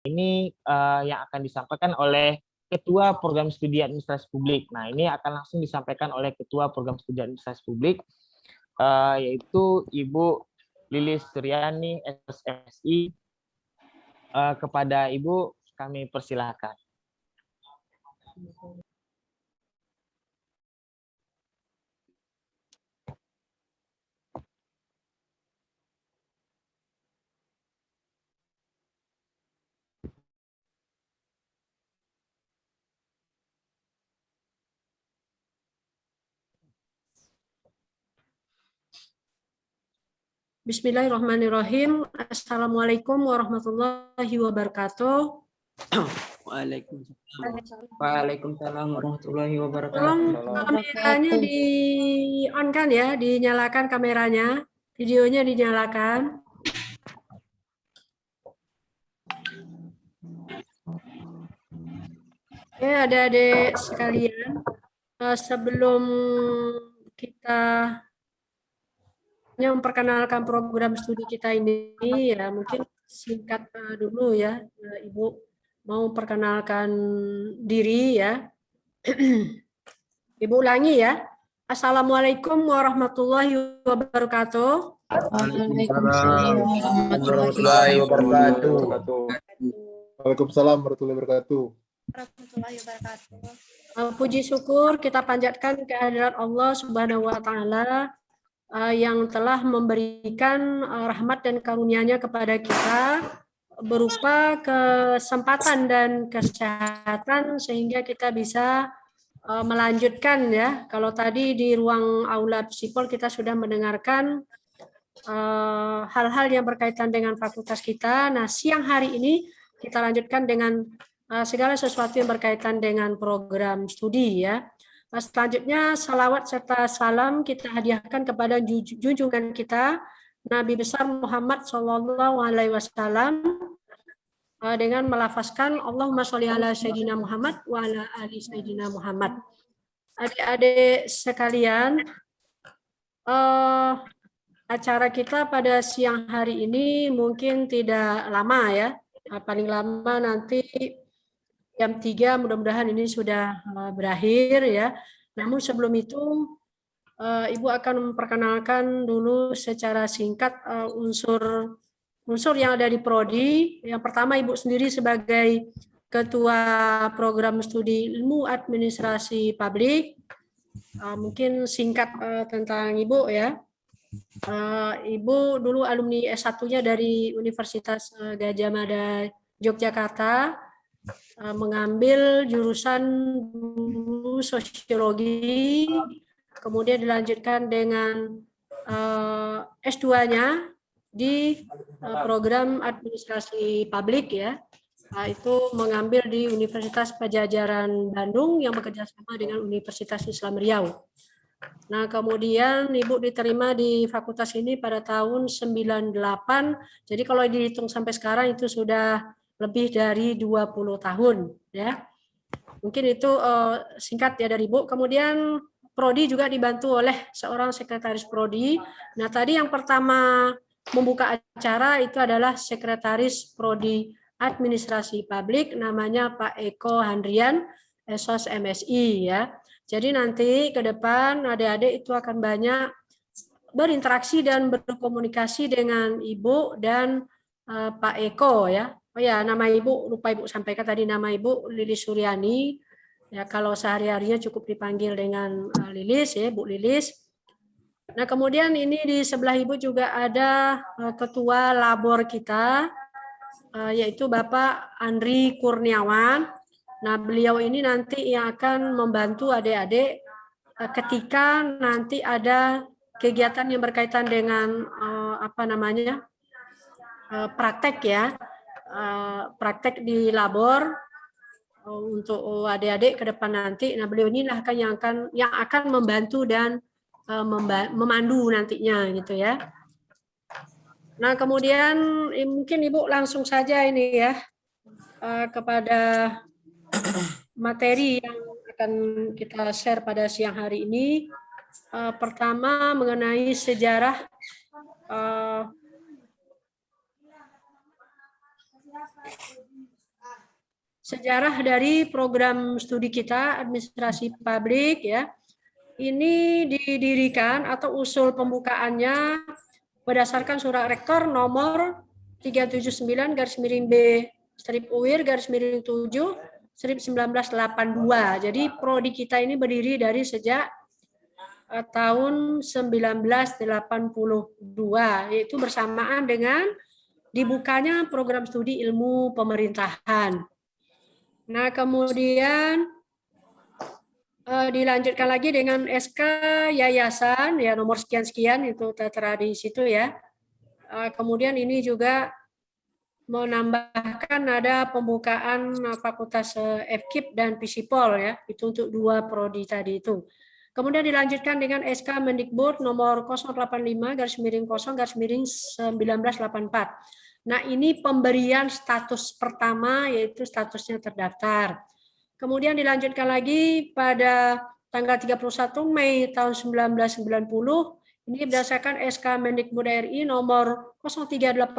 Ini yang akan disampaikan oleh Ketua Program Studi Administrasi Publik. Nah, ini akan langsung disampaikan oleh Ketua Program Studi Administrasi Publik, yaitu Ibu Lilis Suryani, SMSI. Kepada Ibu, kami persilahkan. Bismillahirrahmanirrahim. Assalamualaikum warahmatullahi wabarakatuh. Waalaikumsalam warahmatullahi wabarakatuh. Tolong kameranya di-on kan ya, dinyalakan kameranya, videonya dinyalakan. Oke, adik-adik sekalian, sebelum kita memperkenalkan program studi kita ini, ya mungkin singkat dulu ya, Ibu mau perkenalkan diri ya. Ibu ulangi ya. Assalamualaikum warahmatullahi wabarakatuh. Waalaikumsalam warahmatullahi wabarakatuh. Waalaikumsalam warahmatullahi wabarakatuh. Puji syukur kita panjatkan kehadirat Allah Subhanahu wa taala yang telah memberikan rahmat dan karunia-Nya kepada kita berupa kesempatan dan kesehatan sehingga kita bisa melanjutkan ya. Kalau tadi di ruang aula psikol kita sudah mendengarkan hal-hal yang berkaitan dengan fakultas kita. Nah, siang hari ini kita lanjutkan dengan segala sesuatu yang berkaitan dengan program studi ya. Selanjutnya salawat serta salam kita hadiahkan kepada junjungan kita Nabi besar Muhammad SAW dengan melafazkan Allahumma sholli ala Sayyidina Muhammad wa ala ali Sayyidina Muhammad. Adik-adik sekalian, acara kita pada siang hari ini mungkin tidak lama ya, paling lama nanti jam 3, mudah-mudahan ini sudah berakhir ya. Namun sebelum itu Ibu akan memperkenalkan dulu secara singkat unsur yang ada di Prodi. Yang pertama Ibu sendiri sebagai Ketua Program Studi Ilmu Administrasi Publik. Mungkin singkat tentang Ibu ya. Ibu dulu alumni S1-nya dari Universitas Gadjah Mada Yogyakarta. Mengambil jurusan sosiologi, kemudian dilanjutkan dengan S2-nya di program administrasi publik ya, itu mengambil di Universitas Padjadjaran Bandung yang bekerja sama dengan Universitas Islam Riau. Nah, kemudian Ibu diterima di fakultas ini pada tahun 98, jadi kalau dihitung sampai sekarang itu sudah lebih dari 20 tahun ya. Mungkin itu singkat ya dari Ibu. Kemudian Prodi juga dibantu oleh seorang sekretaris Prodi. Nah, tadi yang pertama membuka acara itu adalah sekretaris Prodi Administrasi Publik namanya Pak Eko Handrian, SOS MSI ya. Jadi nanti ke depan adik-adik itu akan banyak berinteraksi dan berkomunikasi dengan Ibu dan Pak Eko ya. Oh ya, nama Ibu, lupa Ibu sampaikan tadi, nama Ibu Lilis Suryani. Ya, kalau sehari-harinya cukup dipanggil dengan Lilis ya, Bu Lilis. Nah, kemudian ini di sebelah Ibu juga ada ketua labor kita, yaitu Bapak Andri Kurniawan. Nah, beliau ini nanti yang akan membantu adik-adik ketika nanti ada kegiatan yang berkaitan dengan praktek ya. Praktek di labor untuk adik-adik ke depan nanti. Nah, beliau inilah yang akan membantu dan memandu nantinya gitu ya. Nah, kemudian mungkin Ibu langsung saja ini ya kepada materi yang akan kita share pada siang hari ini. Pertama mengenai sejarah sejarah dari program studi kita administrasi publik ya. Ini didirikan atau usul pembukaannya berdasarkan surat rektor nomor 379 garis miring B strip UIR garis miring 7 strip 1982. Jadi prodi kita ini berdiri dari sejak tahun 1982, yaitu bersamaan dengan dibukanya program studi ilmu pemerintahan. Nah, kemudian dilanjutkan lagi dengan SK Yayasan, ya nomor sekian-sekian itu tertera di situ ya. Kemudian ini juga menambahkan ada pembukaan Fakultas FKIP dan Fisipol ya, itu untuk 2 prodi tadi itu. Kemudian dilanjutkan dengan SK Mendikbud nomor 085 garis miring 0 garis miring 1984. Nah, ini pemberian status pertama yaitu statusnya terdaftar. Kemudian dilanjutkan lagi pada tanggal 31 Mei tahun 1990, ini berdasarkan SK Mendikbud RI nomor 03800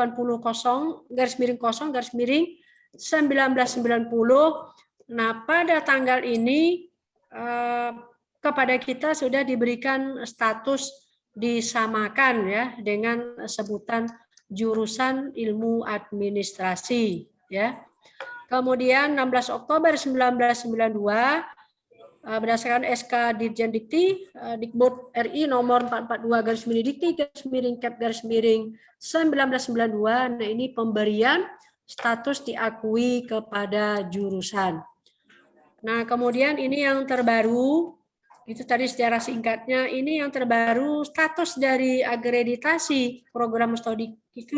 garis miring 0 garis miring 1990. Nah, pada tanggal ini kepada kita sudah diberikan status disamakan ya dengan sebutan jurusan ilmu administrasi ya. Kemudian 16 Oktober 1992 berdasarkan SK Dirjen Dikti Dikbud RI nomor 442 garis miring Dikti garis miring Kep garis miring 1992. Nah, ini pemberian status diakui kepada jurusan. Nah, kemudian ini yang terbaru, itu tadi secara singkatnya, ini yang terbaru status dari akreditasi program studi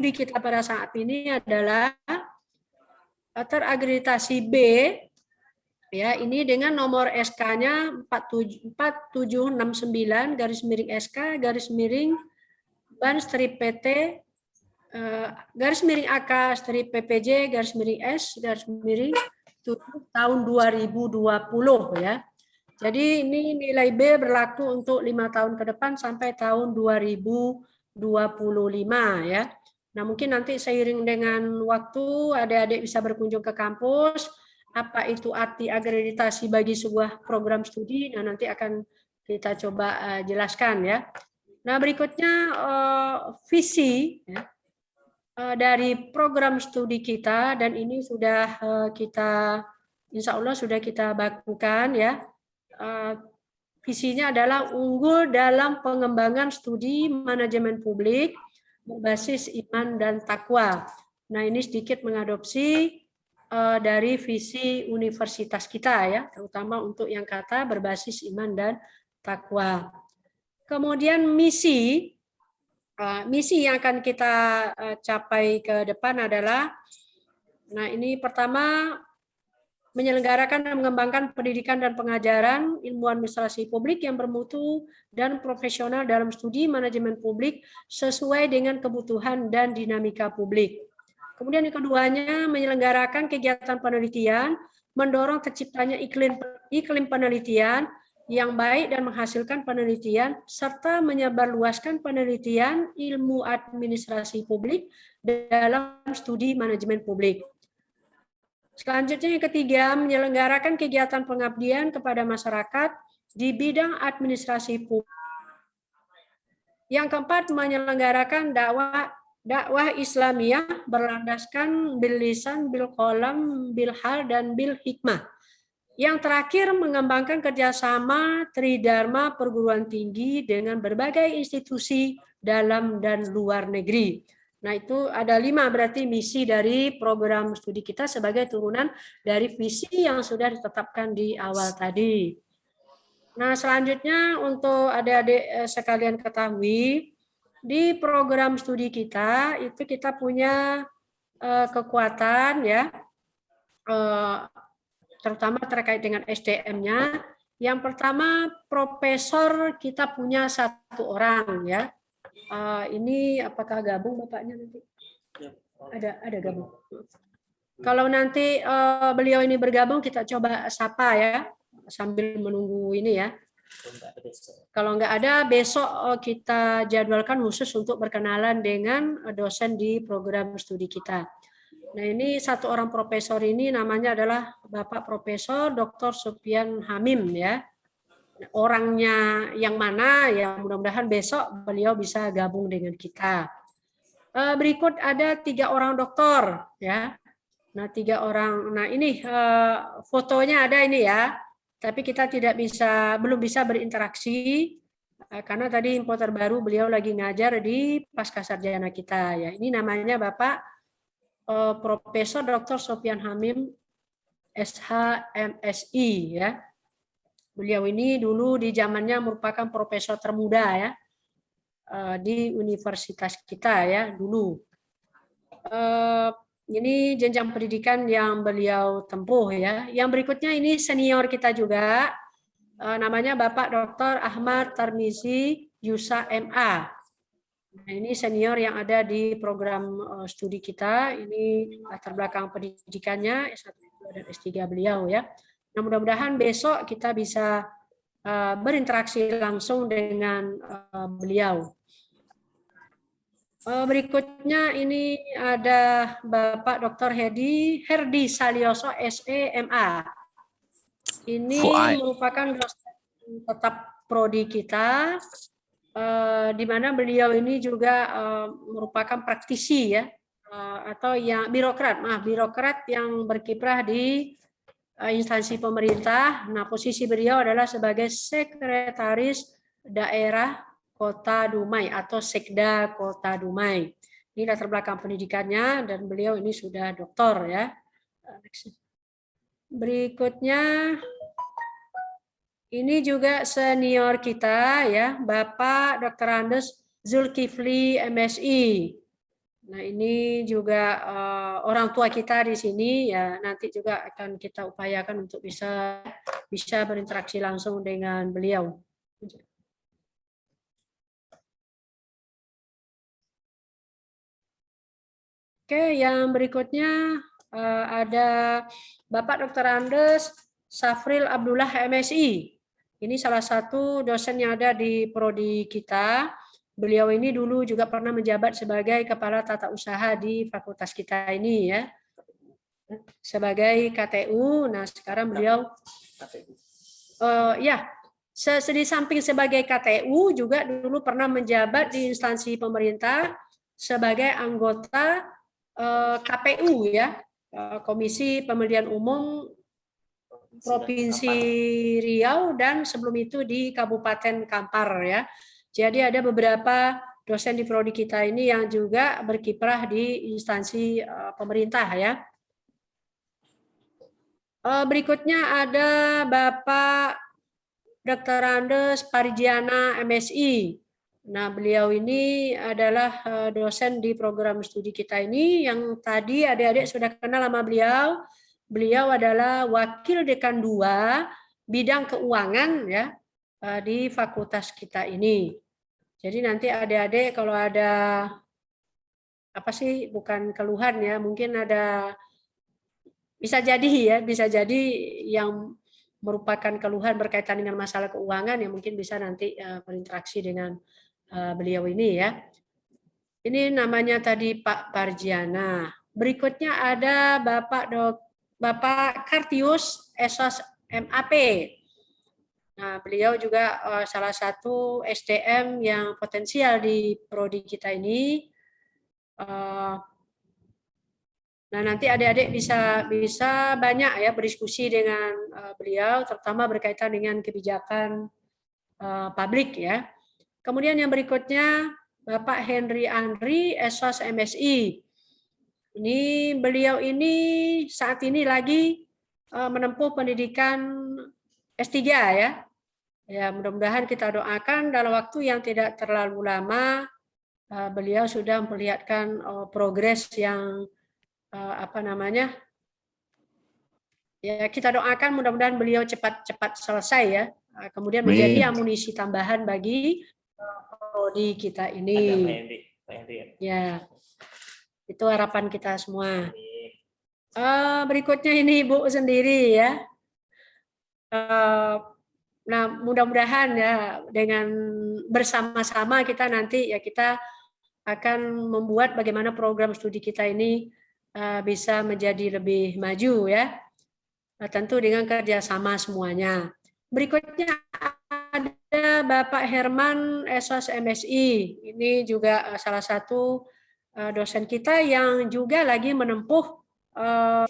kita pada saat ini adalah terakreditasi B ya, ini dengan nomor SK-nya 4769 garis miring SK garis miring ban strip PT garis miring AK strip PPJ garis miring S garis miring tahun 2020 ya. Jadi ini nilai B berlaku untuk 5 tahun ke depan sampai tahun 2025 ya. Nah, mungkin nanti seiring dengan waktu adik-adik bisa berkunjung ke kampus, apa itu arti akreditasi bagi sebuah program studi, nah nanti akan kita coba jelaskan ya. Nah, berikutnya visi ya, dari program studi kita, dan ini sudah kita, insya Allah sudah kita bakukan ya. Visinya adalah unggul dalam pengembangan studi manajemen publik berbasis iman dan takwa. Nah, ini sedikit mengadopsi dari visi universitas kita ya, terutama untuk yang kata berbasis iman dan takwa. Kemudian misi yang akan kita capai ke depan adalah, nah ini pertama, menyelenggarakan dan mengembangkan pendidikan dan pengajaran ilmu administrasi publik yang bermutu dan profesional dalam studi manajemen publik sesuai dengan kebutuhan dan dinamika publik. Kemudian yang keduanya, menyelenggarakan kegiatan penelitian, mendorong terciptanya iklim penelitian yang baik dan menghasilkan penelitian, serta menyebarluaskan penelitian ilmu administrasi publik dalam studi manajemen publik. Selanjutnya yang ketiga, menyelenggarakan kegiatan pengabdian kepada masyarakat di bidang administrasi publik. Yang keempat, menyelenggarakan dakwah Islamiyah berlandaskan bil lisan, bil qalam, bil hal, dan bil hikmah. Yang terakhir, mengembangkan kerjasama tridharma perguruan tinggi dengan berbagai institusi dalam dan luar negeri. Nah, itu ada 5 berarti misi dari program studi kita sebagai turunan dari visi yang sudah ditetapkan di awal tadi. Nah, selanjutnya untuk adik-adik sekalian ketahui, di program studi kita itu kita punya kekuatan ya, terutama terkait dengan SDM-nya. Yang pertama, profesor kita punya 1 orang ya. Ini apakah gabung Bapaknya nanti? Ada gabung. Kalau nanti beliau ini bergabung, kita coba sapa ya, sambil menunggu ini ya. Kalau nggak ada, besok kita jadwalkan khusus untuk berkenalan dengan dosen di program studi kita. Nah, ini satu orang profesor ini namanya adalah Bapak Profesor Dr. Sufyan Hamim ya. Orangnya yang mana ya, mudah-mudahan besok beliau bisa gabung dengan kita. Berikut ada 3 orang doktor ya. Nah, 3 orang. Nah, ini fotonya ada ini ya. Tapi kita belum bisa berinteraksi karena tadi info terbaru beliau lagi ngajar di Pascasarjana kita ya. Ini namanya Bapak Profesor Dr. Sufyan Hamim SH.MSI ya. Beliau ini dulu di zamannya merupakan profesor termuda ya di universitas kita ya dulu. Ini jenjang pendidikan yang beliau tempuh ya. Yang berikutnya ini senior kita juga, namanya Bapak Dr. Ahmad Tarmizi Yusa MA. Nah, ini senior yang ada di program studi kita. Ini latar belakang pendidikannya S1 dan S3 beliau ya. Nah, mudah-mudahan besok kita bisa berinteraksi langsung dengan beliau. Berikutnya ini ada Bapak Dr. Herdi Salioso SE.MA. Ini merupakan dosen tetap prodi kita, di mana beliau ini juga merupakan praktisi ya, atau yang birokrat yang berkiprah di instansi pemerintah. Nah, posisi beliau adalah sebagai sekretaris daerah Kota Dumai atau Sekda Kota Dumai. Ini latar belakang pendidikannya dan beliau ini sudah doktor ya. Berikutnya ini juga senior kita ya, Bapak Dr. Andes Zulkifli MSI. Nah, ini juga orang tua kita di sini ya, nanti juga akan kita upayakan untuk bisa berinteraksi langsung dengan beliau. Oke, yang berikutnya ada Bapak Dr. Andes Safril Abdullah MSI. Ini salah satu dosen yang ada di prodi kita. Beliau ini dulu juga pernah menjabat sebagai kepala tata usaha di fakultas kita ini ya. Sebagai KTU. Nah, sekarang beliau di samping sebagai KTU juga dulu pernah menjabat di instansi pemerintah sebagai anggota KPU ya, Komisi Pemilihan Umum Provinsi Riau, dan sebelum itu di Kabupaten Kampar ya. Jadi ada beberapa dosen di prodi kita ini yang juga berkiprah di instansi pemerintah ya. Berikutnya ada Bapak Dr. Andes Parjiana MSI. Nah, beliau ini adalah dosen di program studi kita ini yang tadi adik-adik sudah kenal sama beliau. Beliau adalah wakil dekan 2 bidang keuangan ya di fakultas kita ini. Jadi nanti adik-adik kalau ada bukan keluhan ya, mungkin ada bisa jadi yang merupakan keluhan berkaitan dengan masalah keuangan yang mungkin bisa nanti berinteraksi dengan beliau ini ya. Ini namanya tadi Pak Parjiana. Berikutnya ada Bapak Kartius Esos MAP. Nah, beliau juga salah satu SDM yang potensial di prodi kita ini. Nah, nanti adik-adik bisa banyak ya berdiskusi dengan beliau, terutama berkaitan dengan kebijakan publik ya. Kemudian yang berikutnya Bapak Henry Andri Esos MSI. Ini beliau ini saat ini lagi menempuh pendidikan S3 ya. Ya, mudah-mudahan kita doakan dalam waktu yang tidak terlalu lama beliau sudah memperlihatkan progres yang ya, kita doakan mudah-mudahan beliau cepat selesai ya. Kemudian menjadi amunisi tambahan bagi prodi kita ini. Ya, itu harapan kita semua. Berikutnya ini Ibu sendiri ya. Nah, mudah-mudahan ya dengan bersama-sama kita nanti ya kita akan membuat bagaimana program studi kita ini bisa menjadi lebih maju ya. Tentu dengan kerjasama semuanya. Berikutnya ada Bapak Herman SOS MSI. Ini juga salah satu dosen kita yang juga lagi menempuh 3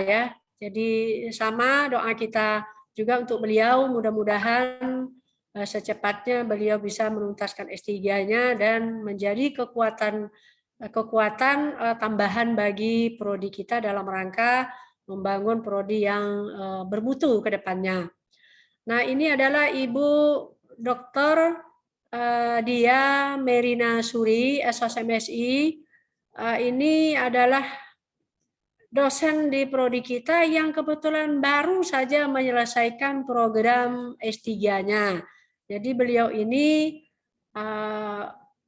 ya. Jadi sama doa kita juga untuk beliau, mudah-mudahan secepatnya beliau bisa menuntaskan S3-nya dan menjadi kekuatan tambahan bagi prodi kita dalam rangka membangun prodi yang bermutu ke depannya. Nah, ini adalah Ibu Dr. Dia Merina Suri, SOS MSI. Ini adalah dosen di prodi kita yang kebetulan baru saja menyelesaikan program S3-nya. Jadi beliau ini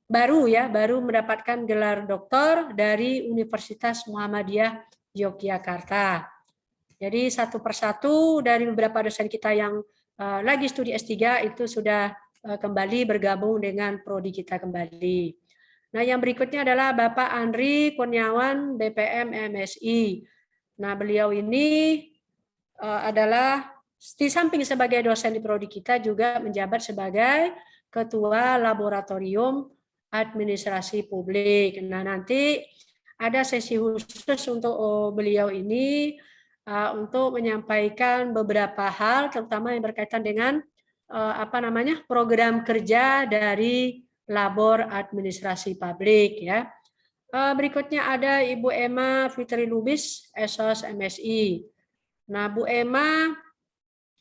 baru mendapatkan gelar doktor dari Universitas Muhammadiyah Yogyakarta. Jadi satu persatu dari beberapa dosen kita yang lagi studi S3 itu sudah kembali bergabung dengan prodi kita kembali. Nah, yang berikutnya adalah Bapak Andri Kurniawan, BPM MSI. Nah, beliau ini adalah di samping sebagai dosen di prodi kita juga menjabat sebagai Ketua Laboratorium Administrasi Publik. Nah, nanti ada sesi khusus untuk beliau ini untuk menyampaikan beberapa hal, terutama yang berkaitan dengan program kerja dari Labor Administrasi Publik ya. Berikutnya ada Ibu Emma Fitri Lubis, SOS MSI. Nah, Bu Emma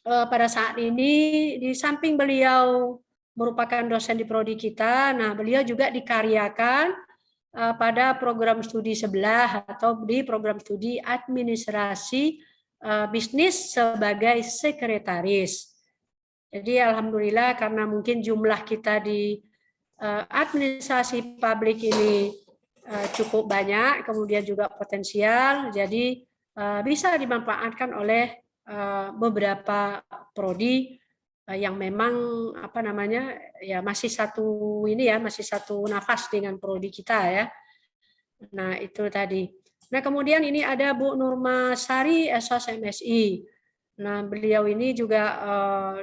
pada saat ini di samping beliau merupakan dosen di prodi kita, nah beliau juga dikaryakan pada program studi sebelah atau di program studi administrasi bisnis sebagai sekretaris. Jadi alhamdulillah karena mungkin jumlah kita di administrasi publik ini cukup banyak, kemudian juga potensial, jadi bisa dimanfaatkan oleh beberapa prodi yang memang masih satu nafas dengan prodi kita ya. Nah, itu tadi. Nah, kemudian ini ada Bu Nurma Sari SOS MSI. Nah, beliau ini juga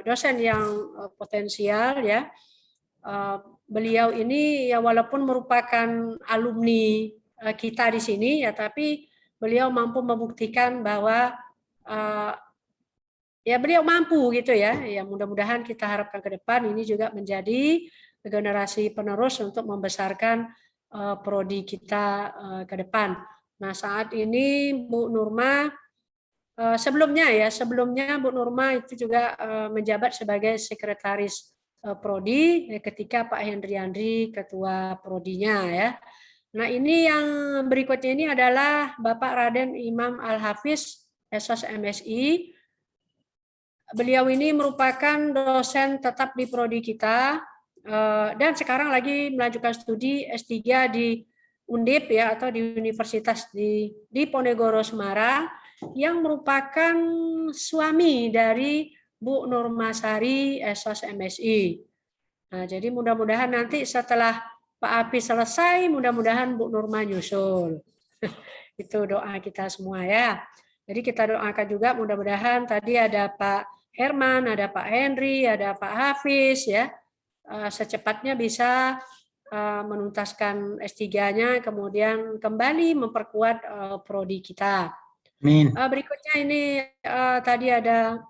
dosen yang potensial ya. Beliau ini ya walaupun merupakan alumni kita di sini ya, tapi beliau mampu membuktikan bahwa ya beliau mampu gitu ya. Ya mudah-mudahan kita harapkan ke depan ini juga menjadi generasi penerus untuk membesarkan prodi kita ke depan. Nah, saat ini Bu Nurma sebelumnya Bu Nurma itu juga menjabat sebagai sekretaris prodi ketika Pak Hendri ketua prodinya ya. Nah, ini yang berikutnya ini adalah Bapak Raden Imam Al-Hafiz SOS MSI. Beliau ini merupakan dosen tetap di prodi kita dan sekarang lagi melanjutkan studi S3 di Undip ya atau di Universitas di Ponegoro Semarang yang merupakan suami dari Bu Nurmasari SOS MSI. Nah, jadi mudah-mudahan nanti setelah Pak Api selesai, mudah-mudahan Bu Nurma nyusul. Itu doa kita semua ya. Jadi kita doakan juga mudah-mudahan tadi ada Pak Herman, ada Pak Henry, ada Pak Hafiz ya. Secepatnya bisa menuntaskan S3-nya, kemudian kembali memperkuat prodi kita. Amin. Berikutnya ini tadi ada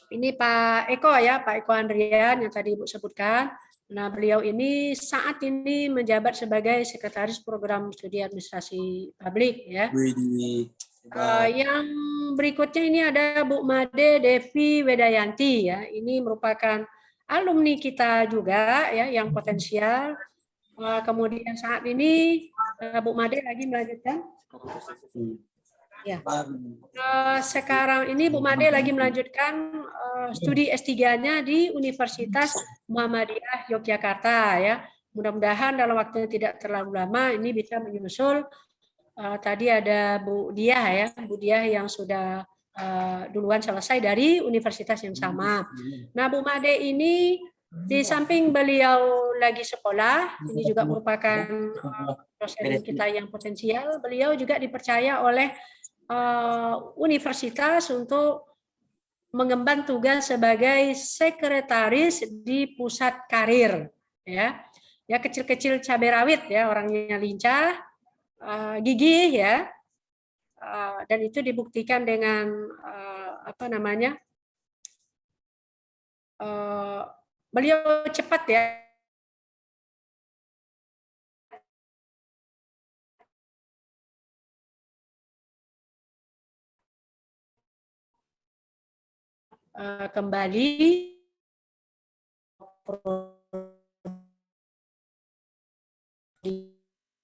ini Pak Eko ya, Pak Eko Andrian yang tadi Ibu sebutkan. Nah, beliau ini saat ini menjabat sebagai Sekretaris Program Studi Administrasi Publik ya. Yang berikutnya ini ada Bu Made Devi Wedayanti ya. Ini merupakan alumni kita juga ya yang potensial. Kemudian saat ini Bu Made lagi melanjutkan. Ya. Sekarang ini Bu Made lagi melanjutkan studi S3-nya di Universitas Muhammadiyah Yogyakarta ya. Mudah-mudahan dalam waktu yang tidak terlalu lama ini bisa menyusul. Tadi ada Bu Diah ya, Bu Diah yang sudah duluan selesai dari universitas yang sama. Nah, Bu Made ini Di samping beliau lagi sekolah, ini juga merupakan dosen kita yang potensial, beliau juga dipercaya oleh universitas untuk mengemban tugas sebagai sekretaris di pusat karir, ya. Ya, kecil-kecil cabai rawit ya, orangnya lincah, gigih ya. Dan itu dibuktikan dengan apa namanya? Beliau cepat ya kembali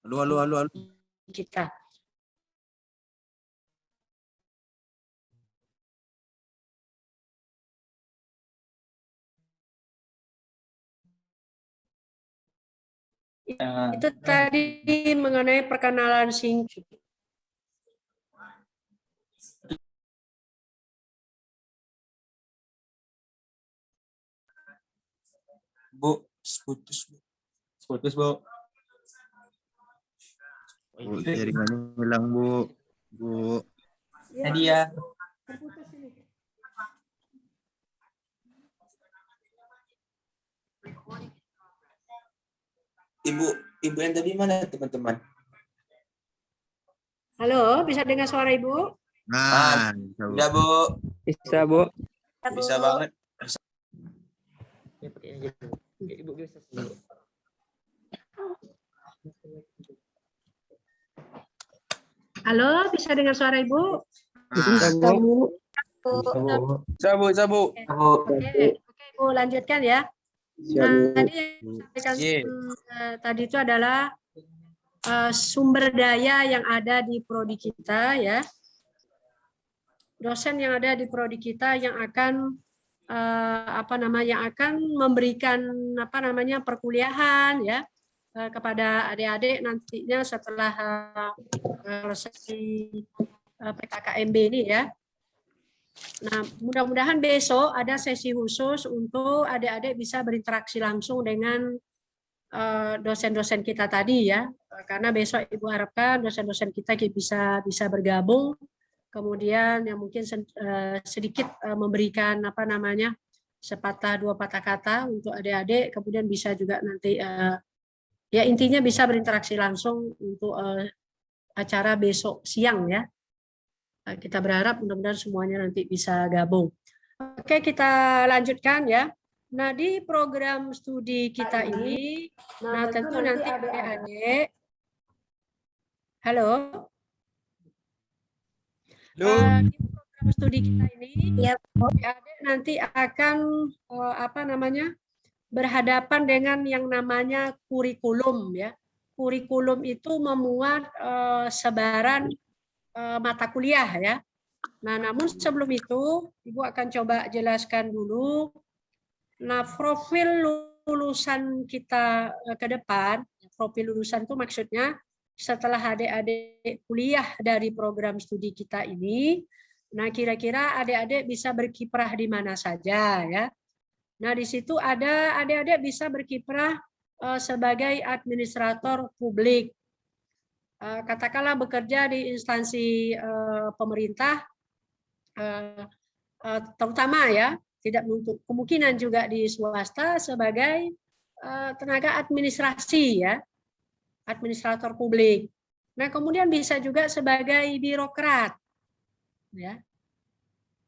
Halo. kita. Itu tadi mengenai perkenalan singkat. Bu, putus, Bu. Putus, Bu. Bu, jaringannya hilang, Bu. Bu. Tadi ya. Ibu yang tadi mana, teman-teman? Halo, bisa dengar suara Ibu? Nah, udah, Bu. Bisa, Bu. Bisa banget. Ibu bisa dulu. Halo, bisa dengar suara Ibu? Bisa, Bu. Bisa, Bu. Oke, Bu, lanjutkan ya. Nah, tadi yang disampaikan tadi itu adalah sumber daya yang ada di prodi kita ya. Dosen yang ada di prodi kita yang akan memberikan perkuliahan ya kepada adik-adik nantinya setelah selesai PKKMB ini ya. Nah, mudah-mudahan besok ada sesi khusus untuk adik-adik bisa berinteraksi langsung dengan dosen-dosen kita tadi ya. Karena besok Ibu harapkan dosen-dosen kita bisa bergabung, kemudian yang mungkin sedikit memberikan sepatah dua patah kata untuk adik-adik, kemudian bisa juga nanti ya intinya bisa berinteraksi langsung untuk acara besok siang ya. Kita berharap mudah-mudahan semuanya nanti bisa gabung. Oke, kita lanjutkan ya. Nah, di program studi kita ini, nah tentu nanti adik-adik, halo? Di program studi kita ini, adik-adik nanti akan berhadapan dengan yang namanya kurikulum ya. Kurikulum itu memuat sebaran mata kuliah ya. Nah, namun sebelum itu Ibu akan coba jelaskan dulu. Nah, profil lulusan kita ke depan, profil lulusan itu maksudnya setelah adik-adik kuliah dari program studi kita ini, nah kira-kira adik-adik bisa berkiprah di mana saja ya. Nah, di situ ada adik-adik bisa berkiprah sebagai administrator publik. Katakanlah bekerja di instansi pemerintah, terutama ya, tidak menutup kemungkinan juga di swasta sebagai tenaga administrasi ya, administrator publik. Nah, kemudian bisa juga sebagai birokrat, ya.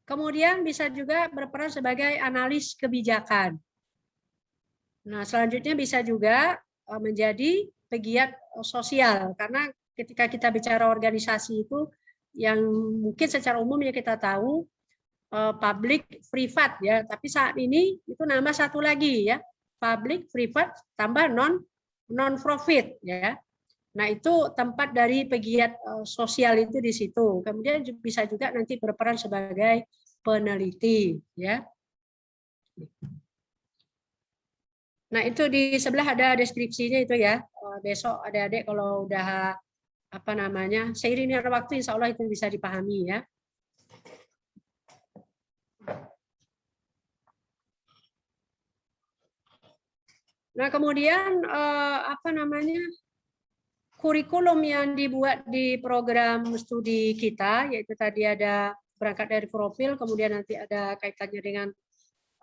Kemudian bisa juga berperan sebagai analis kebijakan. Nah, selanjutnya bisa juga menjadi pegiat sosial, karena ketika kita bicara organisasi itu yang mungkin secara umum ya kita tahu public privat ya, tapi saat ini itu nama satu lagi ya, public privat tambah non profit ya. Nah, itu tempat dari pegiat sosial itu di situ. Kemudian bisa juga nanti berperan sebagai peneliti ya. Nah, itu di sebelah ada deskripsinya itu ya. Besok adik-adik kalau udah seiring dengan waktu insya Allah itu bisa dipahami ya. Nah, kemudian apa namanya, kurikulum yang dibuat di program studi kita, yaitu tadi ada berangkat dari profil, kemudian nanti ada kaitannya dengan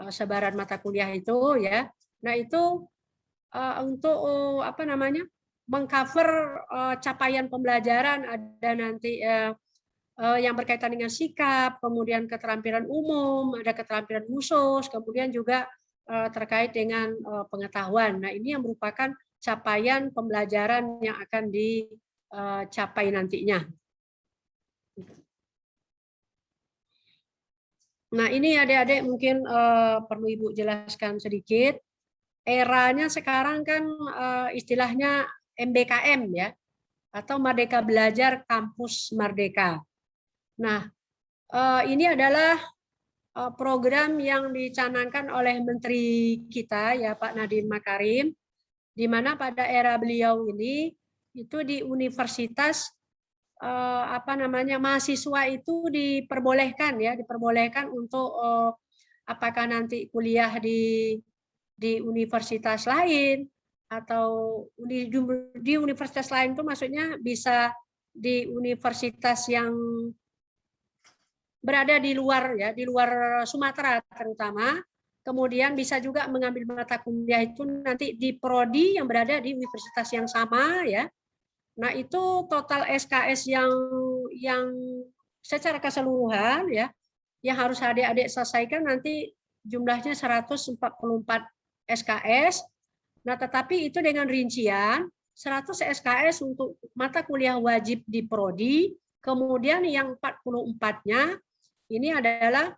sebaran mata kuliah itu, ya. Nah, itu untuk apa namanya, mengcover capaian pembelajaran, ada nanti yang berkaitan dengan sikap, kemudian keterampilan umum, ada keterampilan khusus, kemudian juga terkait dengan pengetahuan. Nah, ini yang merupakan capaian pembelajaran yang akan dicapai nantinya. Nah, ini adik-adik mungkin perlu Ibu jelaskan sedikit. Eranya sekarang kan istilahnya MBKM ya, atau Merdeka Belajar Kampus Merdeka. Nah, ini adalah program yang dicanangkan oleh Menteri kita ya, Pak Nadiem Makarim, di mana pada era beliau ini itu di universitas apa namanya, mahasiswa itu diperbolehkan untuk apakah nanti kuliah di universitas lain atau di universitas lain itu maksudnya bisa di universitas yang berada di luar ya, di luar Sumatera terutama. Kemudian bisa juga mengambil mata kuliah itu nanti di prodi yang berada di universitas yang sama ya. Nah, itu total SKS yang secara keseluruhan ya, yang harus adik-adik selesaikan nanti jumlahnya 144 SKS. Nah, tetapi itu dengan rincian 100 SKS untuk mata kuliah wajib di prodi, kemudian yang 44-nya ini adalah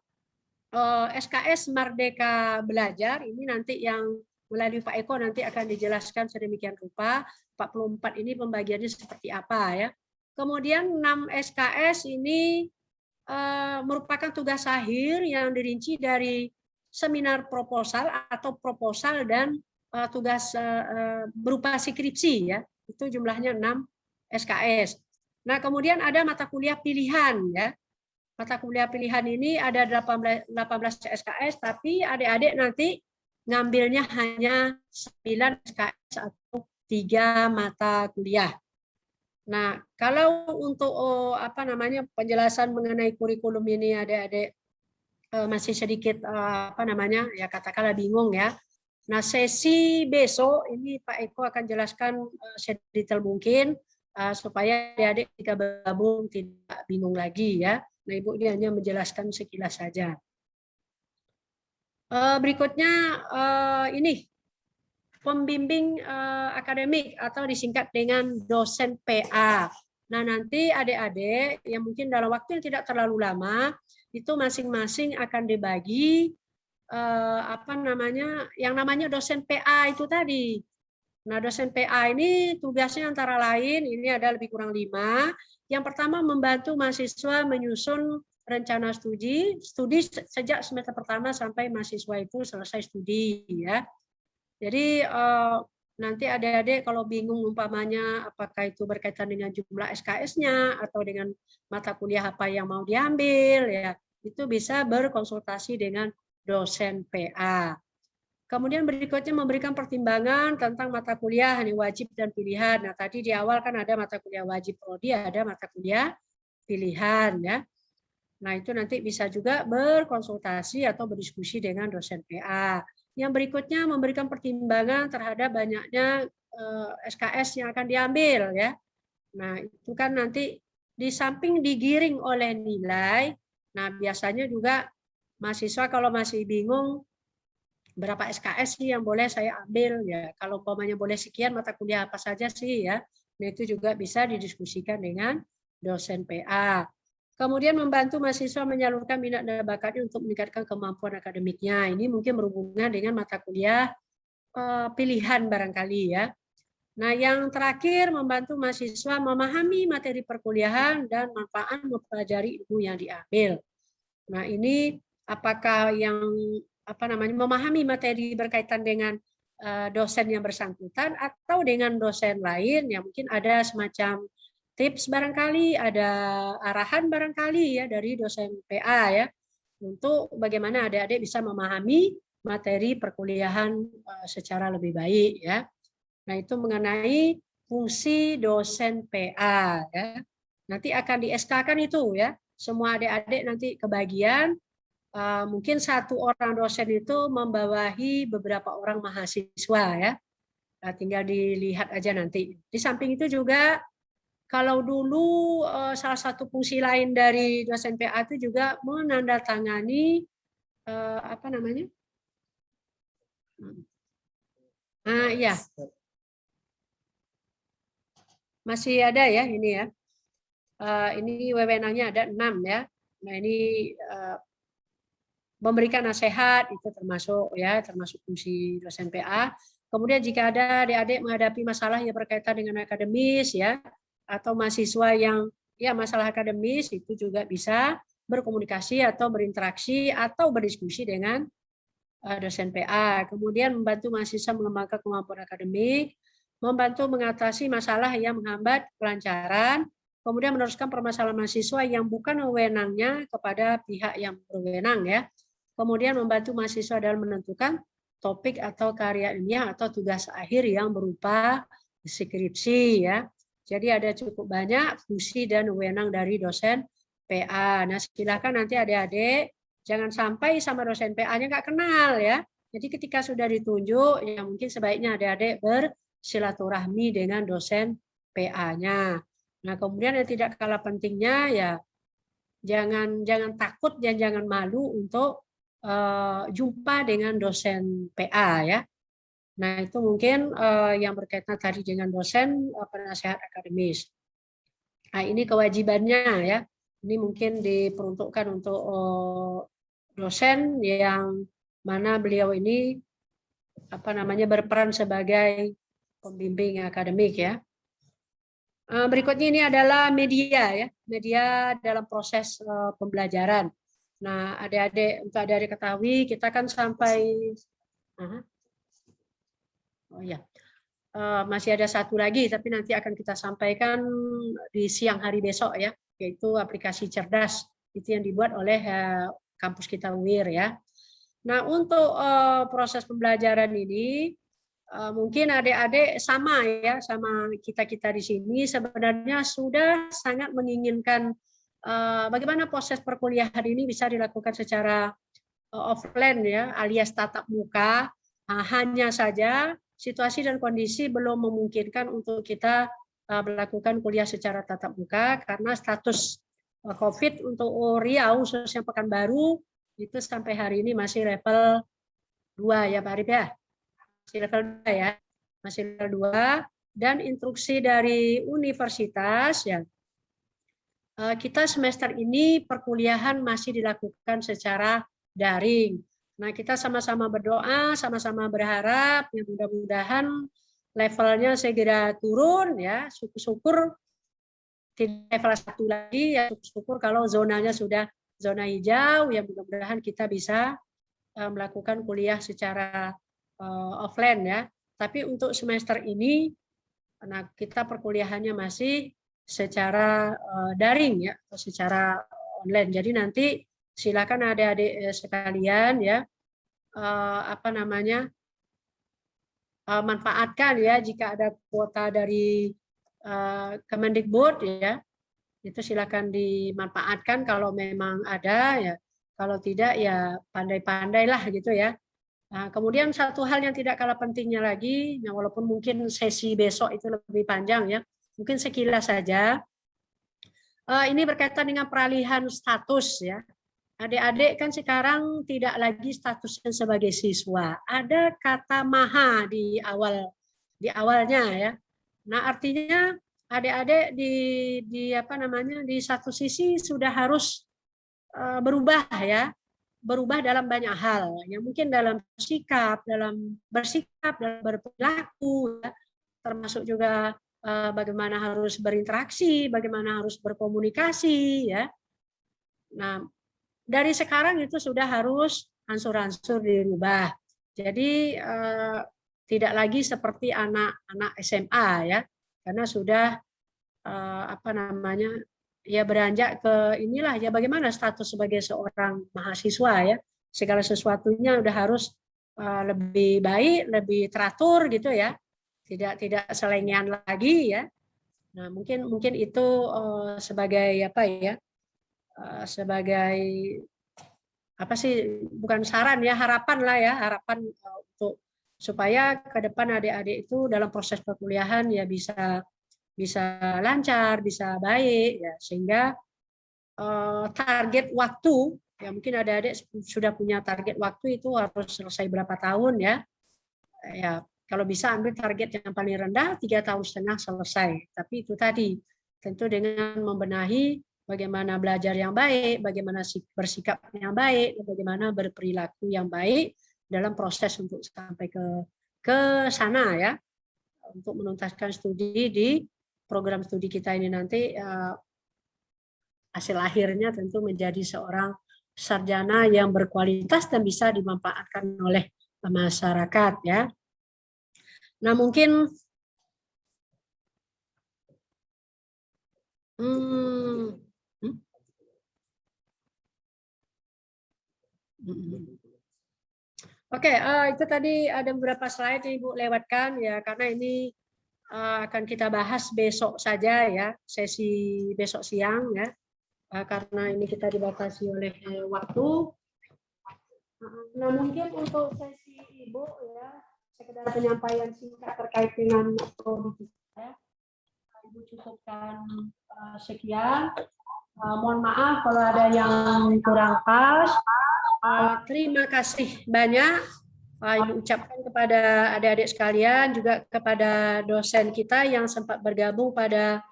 SKS Merdeka Belajar. Ini nanti yang melalui Pak Eko nanti akan dijelaskan sedemikian rupa. 44 ini pembagiannya seperti apa ya. Kemudian 6 SKS ini merupakan tugas akhir yang dirinci dari seminar proposal atau proposal dan tugas berupa skripsi ya. Itu jumlahnya 6 SKS. Nah, kemudian ada mata kuliah pilihan ya. Mata kuliah pilihan ini ada 18 SKS, tapi adik-adik nanti ngambilnya hanya 9 SKS atau 3 mata kuliah. Nah, kalau untuk apa namanya, penjelasan mengenai kurikulum ini adik-adik masih sedikit apa namanya, ya katakanlah bingung ya. Nah, sesi besok ini Pak Eko akan jelaskan sedetail mungkin supaya adik-adik jika bergabung tidak bingung lagi ya. Nah, Ibu ini hanya menjelaskan sekilas saja. Berikutnya ini pembimbing akademik atau disingkat dengan dosen PA. Nah, nanti adik-adik yang mungkin dalam waktu yang tidak terlalu lama itu masing-masing akan dibagi apa namanya, yang namanya dosen PA itu tadi. Nah, dosen PA ini tugasnya antara lain ini ada lebih kurang 5. Yang pertama, membantu mahasiswa menyusun rencana studi sejak semester pertama sampai mahasiswa itu selesai studi ya. Jadi nanti adik-adik kalau bingung umpamanya apakah itu berkaitan dengan jumlah SKS-nya atau dengan mata kuliah apa yang mau diambil ya, itu bisa berkonsultasi dengan dosen PA. Kemudian berikutnya memberikan pertimbangan tentang mata kuliah ini wajib dan pilihan. Nah, tadi di awal kan ada mata kuliah wajib prodi, ada mata kuliah pilihan ya. Nah, itu nanti bisa juga berkonsultasi atau berdiskusi dengan dosen PA. Yang berikutnya memberikan pertimbangan terhadap banyaknya SKS yang akan diambil ya. Nah, itu kan nanti di samping digiring oleh nilai. Nah, biasanya juga mahasiswa kalau masih bingung berapa SKS sih yang boleh saya ambil ya. Kalau umpamanya boleh sekian mata kuliah apa saja sih ya. Nah, itu juga bisa didiskusikan dengan dosen PA. Kemudian membantu mahasiswa menyalurkan minat dan bakatnya untuk meningkatkan kemampuan akademiknya. Ini mungkin berhubungan dengan mata kuliah pilihan barangkali ya. Nah, yang terakhir membantu mahasiswa memahami materi perkuliahan dan manfaat mempelajari ilmu yang diambil. Nah, ini apakah yang apa namanya, memahami materi berkaitan dengan dosen yang bersangkutan atau dengan dosen lain yang mungkin ada semacam tips barangkali, ada arahan barangkali ya dari dosen PA ya untuk bagaimana adik-adik bisa memahami materi perkuliahan secara lebih baik ya. Nah, itu mengenai fungsi dosen PA ya. Nanti akan di SK-kan itu ya. Semua adik-adik nanti kebagian mungkin satu orang dosen itu membawahi beberapa orang mahasiswa ya. Nah, tinggal dilihat aja nanti. Di samping itu juga kalau dulu salah satu fungsi lain dari dosen PA itu juga menandatangani apa namanya? Iya. Masih ada ya ini ya. Ini wewenangnya ada 6 ya. Nah, ini memberikan nasihat itu termasuk ya, termasuk fungsi dosen PA. Kemudian jika ada adik-adik menghadapi masalah yang berkaitan dengan akademis ya, atau mahasiswa yang ya masalah akademis, itu juga bisa berkomunikasi atau berinteraksi atau berdiskusi dengan dosen PA. Kemudian membantu mahasiswa mengembangkan kemampuan akademik, membantu mengatasi masalah yang menghambat kelancaran, kemudian meneruskan permasalahan mahasiswa yang bukan wewenangnya kepada pihak yang berwenang ya. Kemudian membantu mahasiswa dalam menentukan topik atau karya ilmiah atau tugas akhir yang berupa skripsi ya. Jadi ada cukup banyak fungsi dan wewenang dari dosen PA. Nah, silakan nanti adik-adik jangan sampai sama dosen PA-nya nggak kenal ya. Jadi ketika sudah ditunjuk, ya mungkin sebaiknya adik-adik bersilaturahmi dengan dosen PA-nya. Nah, kemudian yang tidak kalah pentingnya ya jangan takut dan jangan malu untuk jumpa dengan dosen PA ya. Nah, itu mungkin yang berkaitan tadi dengan dosen penasehat akademis. Nah, ini kewajibannya ya. Ini mungkin diperuntukkan untuk dosen yang mana beliau ini berperan sebagai pembimbing akademik ya. Berikutnya ini adalah media ya, media dalam proses pembelajaran. Nah, adik-adik untuk adik-adik ketahui kita kan sampai masih ada satu lagi tapi nanti akan kita sampaikan di siang hari besok ya, yaitu aplikasi cerdas itu yang dibuat oleh kampus kita UIR ya. Nah, untuk proses pembelajaran ini mungkin adik-adik sama ya sama kita di sini sebenarnya sudah sangat menginginkan bagaimana proses perkuliahan ini bisa dilakukan secara offline ya alias tatap muka. Hanya saja situasi dan kondisi belum memungkinkan untuk kita melakukan kuliah secara tatap muka karena status COVID untuk Riau khususnya Pekanbaru itu sampai hari ini masih level 2 ya Pak Arif ya. Masih level 2 ya. Masih level 2 dan instruksi dari universitas ya. Kita semester ini perkuliahan masih dilakukan secara daring. Nah, kita sama-sama berdoa, sama-sama berharap ya mudah-mudahan levelnya segera turun ya, syukur-syukur tidak level 1 lagi ya, syukur-syukur kalau zonanya sudah zona hijau ya mudah-mudahan kita bisa melakukan kuliah secara offline ya. Tapi untuk semester ini nah kita perkuliahannya masih secara daring ya atau secara online. Jadi nanti silakan adik-adik sekalian ya manfaatkan ya jika ada kuota dari Kemendikbud ya itu silakan dimanfaatkan kalau memang ada ya, kalau tidak ya pandai-pandailah gitu ya. Nah, kemudian satu hal yang tidak kalah pentingnya lagi, ya walaupun mungkin sesi besok itu lebih panjang ya, mungkin sekilas saja. Ini berkaitan dengan peralihan status ya. Adik-adik kan sekarang tidak lagi statusnya sebagai siswa. Ada kata maha di awalnya ya. Nah, artinya adik-adik di satu sisi sudah harus berubah ya. Berubah dalam banyak hal. Ya mungkin dalam sikap, dalam bersikap, dalam berperilaku ya. Termasuk juga bagaimana harus berinteraksi, bagaimana harus berkomunikasi ya. Nah, dari sekarang itu sudah harus angsur-angsur dirubah. Jadi tidak lagi seperti anak-anak SMA ya, karena sudah ya beranjak ke inilah ya bagaimana status sebagai seorang mahasiswa ya. Segala sesuatunya udah harus lebih baik, lebih teratur gitu ya, tidak selengean lagi ya. Nah, mungkin itu sebagai apa ya, sebagai apa sih, bukan saran ya, harapan lah ya, harapan untuk supaya ke depan adik-adik itu dalam proses perkuliahan ya bisa lancar, bisa baik ya, sehingga target waktu ya, mungkin adik-adik sudah punya target waktu itu harus selesai berapa tahun ya. Ya, kalau bisa ambil target yang paling rendah 3,5 tahun selesai. Tapi itu tadi tentu dengan membenahi bagaimana belajar yang baik, bagaimana bersikap yang baik, bagaimana berperilaku yang baik dalam proses untuk sampai ke sana ya, untuk menuntaskan studi di program studi kita ini nanti. Hasil akhirnya tentu menjadi seorang sarjana yang berkualitas dan bisa dimanfaatkan oleh masyarakat ya. Nah, mungkin Oke, itu tadi ada beberapa slide yang Ibu lewatkan ya, karena ini akan kita bahas besok saja ya, sesi besok siang ya, karena ini kita dibatasi oleh waktu. Nah, mungkin untuk sesi Ibu ya, sekedar penyampaian singkat terkait dengan prodi kita. Ibu cukupkan sekian. Mohon maaf kalau ada yang kurang pas. Terima kasih banyak. Ibu ucapkan kepada adik-adik sekalian, juga kepada dosen kita yang sempat bergabung pada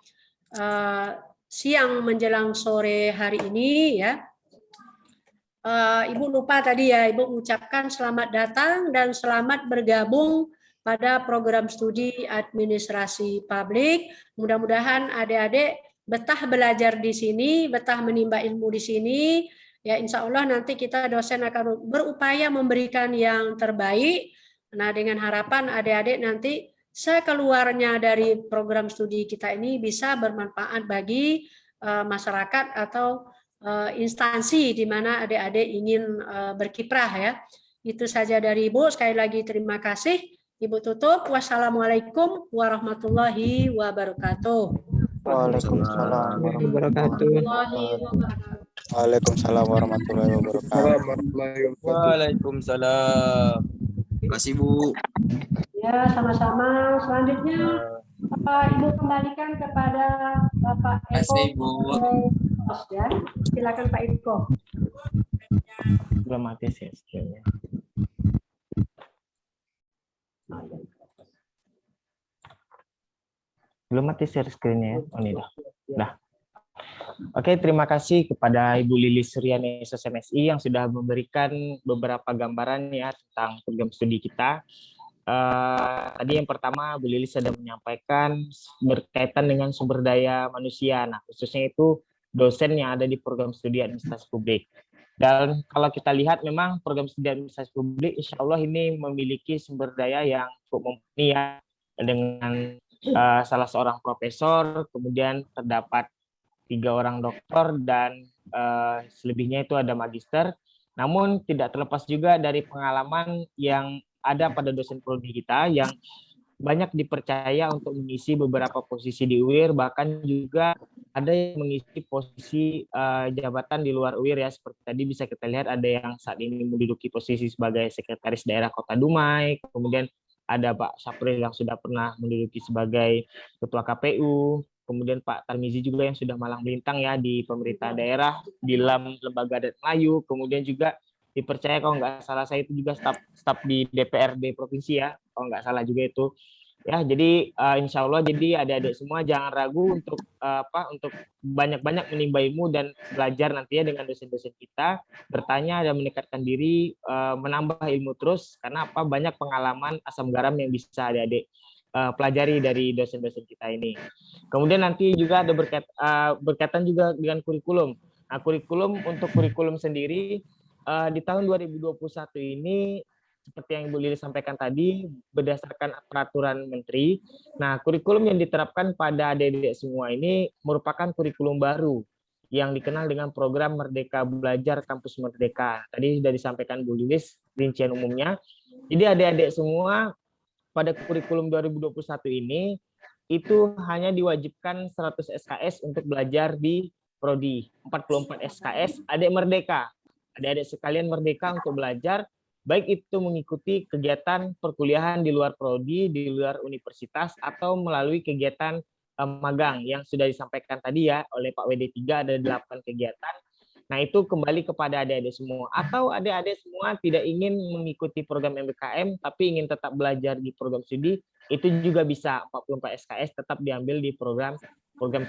siang menjelang sore hari ini ya. Ibu lupa tadi ya, Ibu mengucapkan selamat datang dan selamat bergabung pada program studi administrasi publik. Mudah-mudahan adik-adik betah belajar di sini, betah menimba ilmu di sini. Ya, insya Allah nanti kita dosen akan berupaya memberikan yang terbaik. Nah, dengan harapan adik-adik nanti sekeluarnya dari program studi kita ini bisa bermanfaat bagi masyarakat atau instansi di mana adik-adik ingin berkiprah ya. Itu saja dari Ibu. Sekali lagi terima kasih. Ibu tutup. Wassalamualaikum warahmatullahi wabarakatuh. Waalaikumsalam warahmatullahi wabarakatuh. Waalaikumsalam warahmatullahi wabarakatuh. Waalaikumsalam. Terima kasih, Bu. Ya, sama-sama. Selanjutnya Ibu kembalikan kepada Bapak Eko. Terima kasih, Bu. Ya, silakan Pak Eko. Belum mati sih skillnya. Belum mati share screen-nya ya. Oh, ini dah. Oke, terima kasih kepada Ibu Lilis Suryani SMSI yang sudah memberikan beberapa gambaran ya tentang program studi kita. Tadi yang pertama Bu Lilis sudah menyampaikan berkaitan dengan sumber daya manusia. Nah, khususnya itu dosen yang ada di program studi administrasi publik. Dan kalau kita lihat memang program studi administrasi publik insya Allah ini memiliki sumber daya yang cukup mumpuni ya, dengan salah seorang profesor, kemudian terdapat 3 orang doktor dan selebihnya itu ada magister. Namun tidak terlepas juga dari pengalaman yang ada pada dosen prodi kita yang banyak dipercaya untuk mengisi beberapa posisi di UIR, bahkan juga ada yang mengisi posisi jabatan di luar UIR ya, seperti tadi bisa kita lihat ada yang saat ini menduduki posisi sebagai sekretaris daerah Kota Dumai, kemudian ada Pak Sapril yang sudah pernah menduduki sebagai ketua KPU, kemudian Pak Tarmizi juga yang sudah malang melintang ya di pemerintah daerah di dalam lembaga adat Melayu, kemudian juga dipercaya kalau nggak salah saya itu juga staf di DPRD provinsi ya, kalau nggak salah juga itu ya. Jadi insya Allah jadi adik-adik semua jangan ragu untuk untuk banyak-banyak menimba ilmu dan belajar nantinya dengan dosen-dosen kita, bertanya dan mendekatkan diri, menambah ilmu terus, karena banyak pengalaman asam garam yang bisa adik-adik pelajari dari dosen-dosen kita ini. Kemudian nanti juga ada berkaitan juga dengan kurikulum. Nah, untuk kurikulum sendiri di tahun 2021 ini seperti yang Ibu Lilis sampaikan tadi berdasarkan peraturan menteri. Nah, kurikulum yang diterapkan pada adik-adik semua ini merupakan kurikulum baru yang dikenal dengan program Merdeka Belajar Kampus Merdeka. Tadi sudah disampaikan Bu Lilis rincian umumnya. Jadi adik-adik semua pada kurikulum 2021 ini itu hanya diwajibkan 100 SKS untuk belajar di prodi. 44 SKS adik merdeka. Adik-adik sekalian merdeka untuk belajar, baik itu mengikuti kegiatan perkuliahan di luar prodi, di luar universitas, atau melalui kegiatan magang yang sudah disampaikan tadi ya oleh Pak WD3, ada 8 kegiatan. Nah, itu kembali kepada adik-adik semua. Atau adik-adik semua tidak ingin mengikuti program MBKM, tapi ingin tetap belajar di program studi, itu juga bisa 44 SKS tetap diambil di program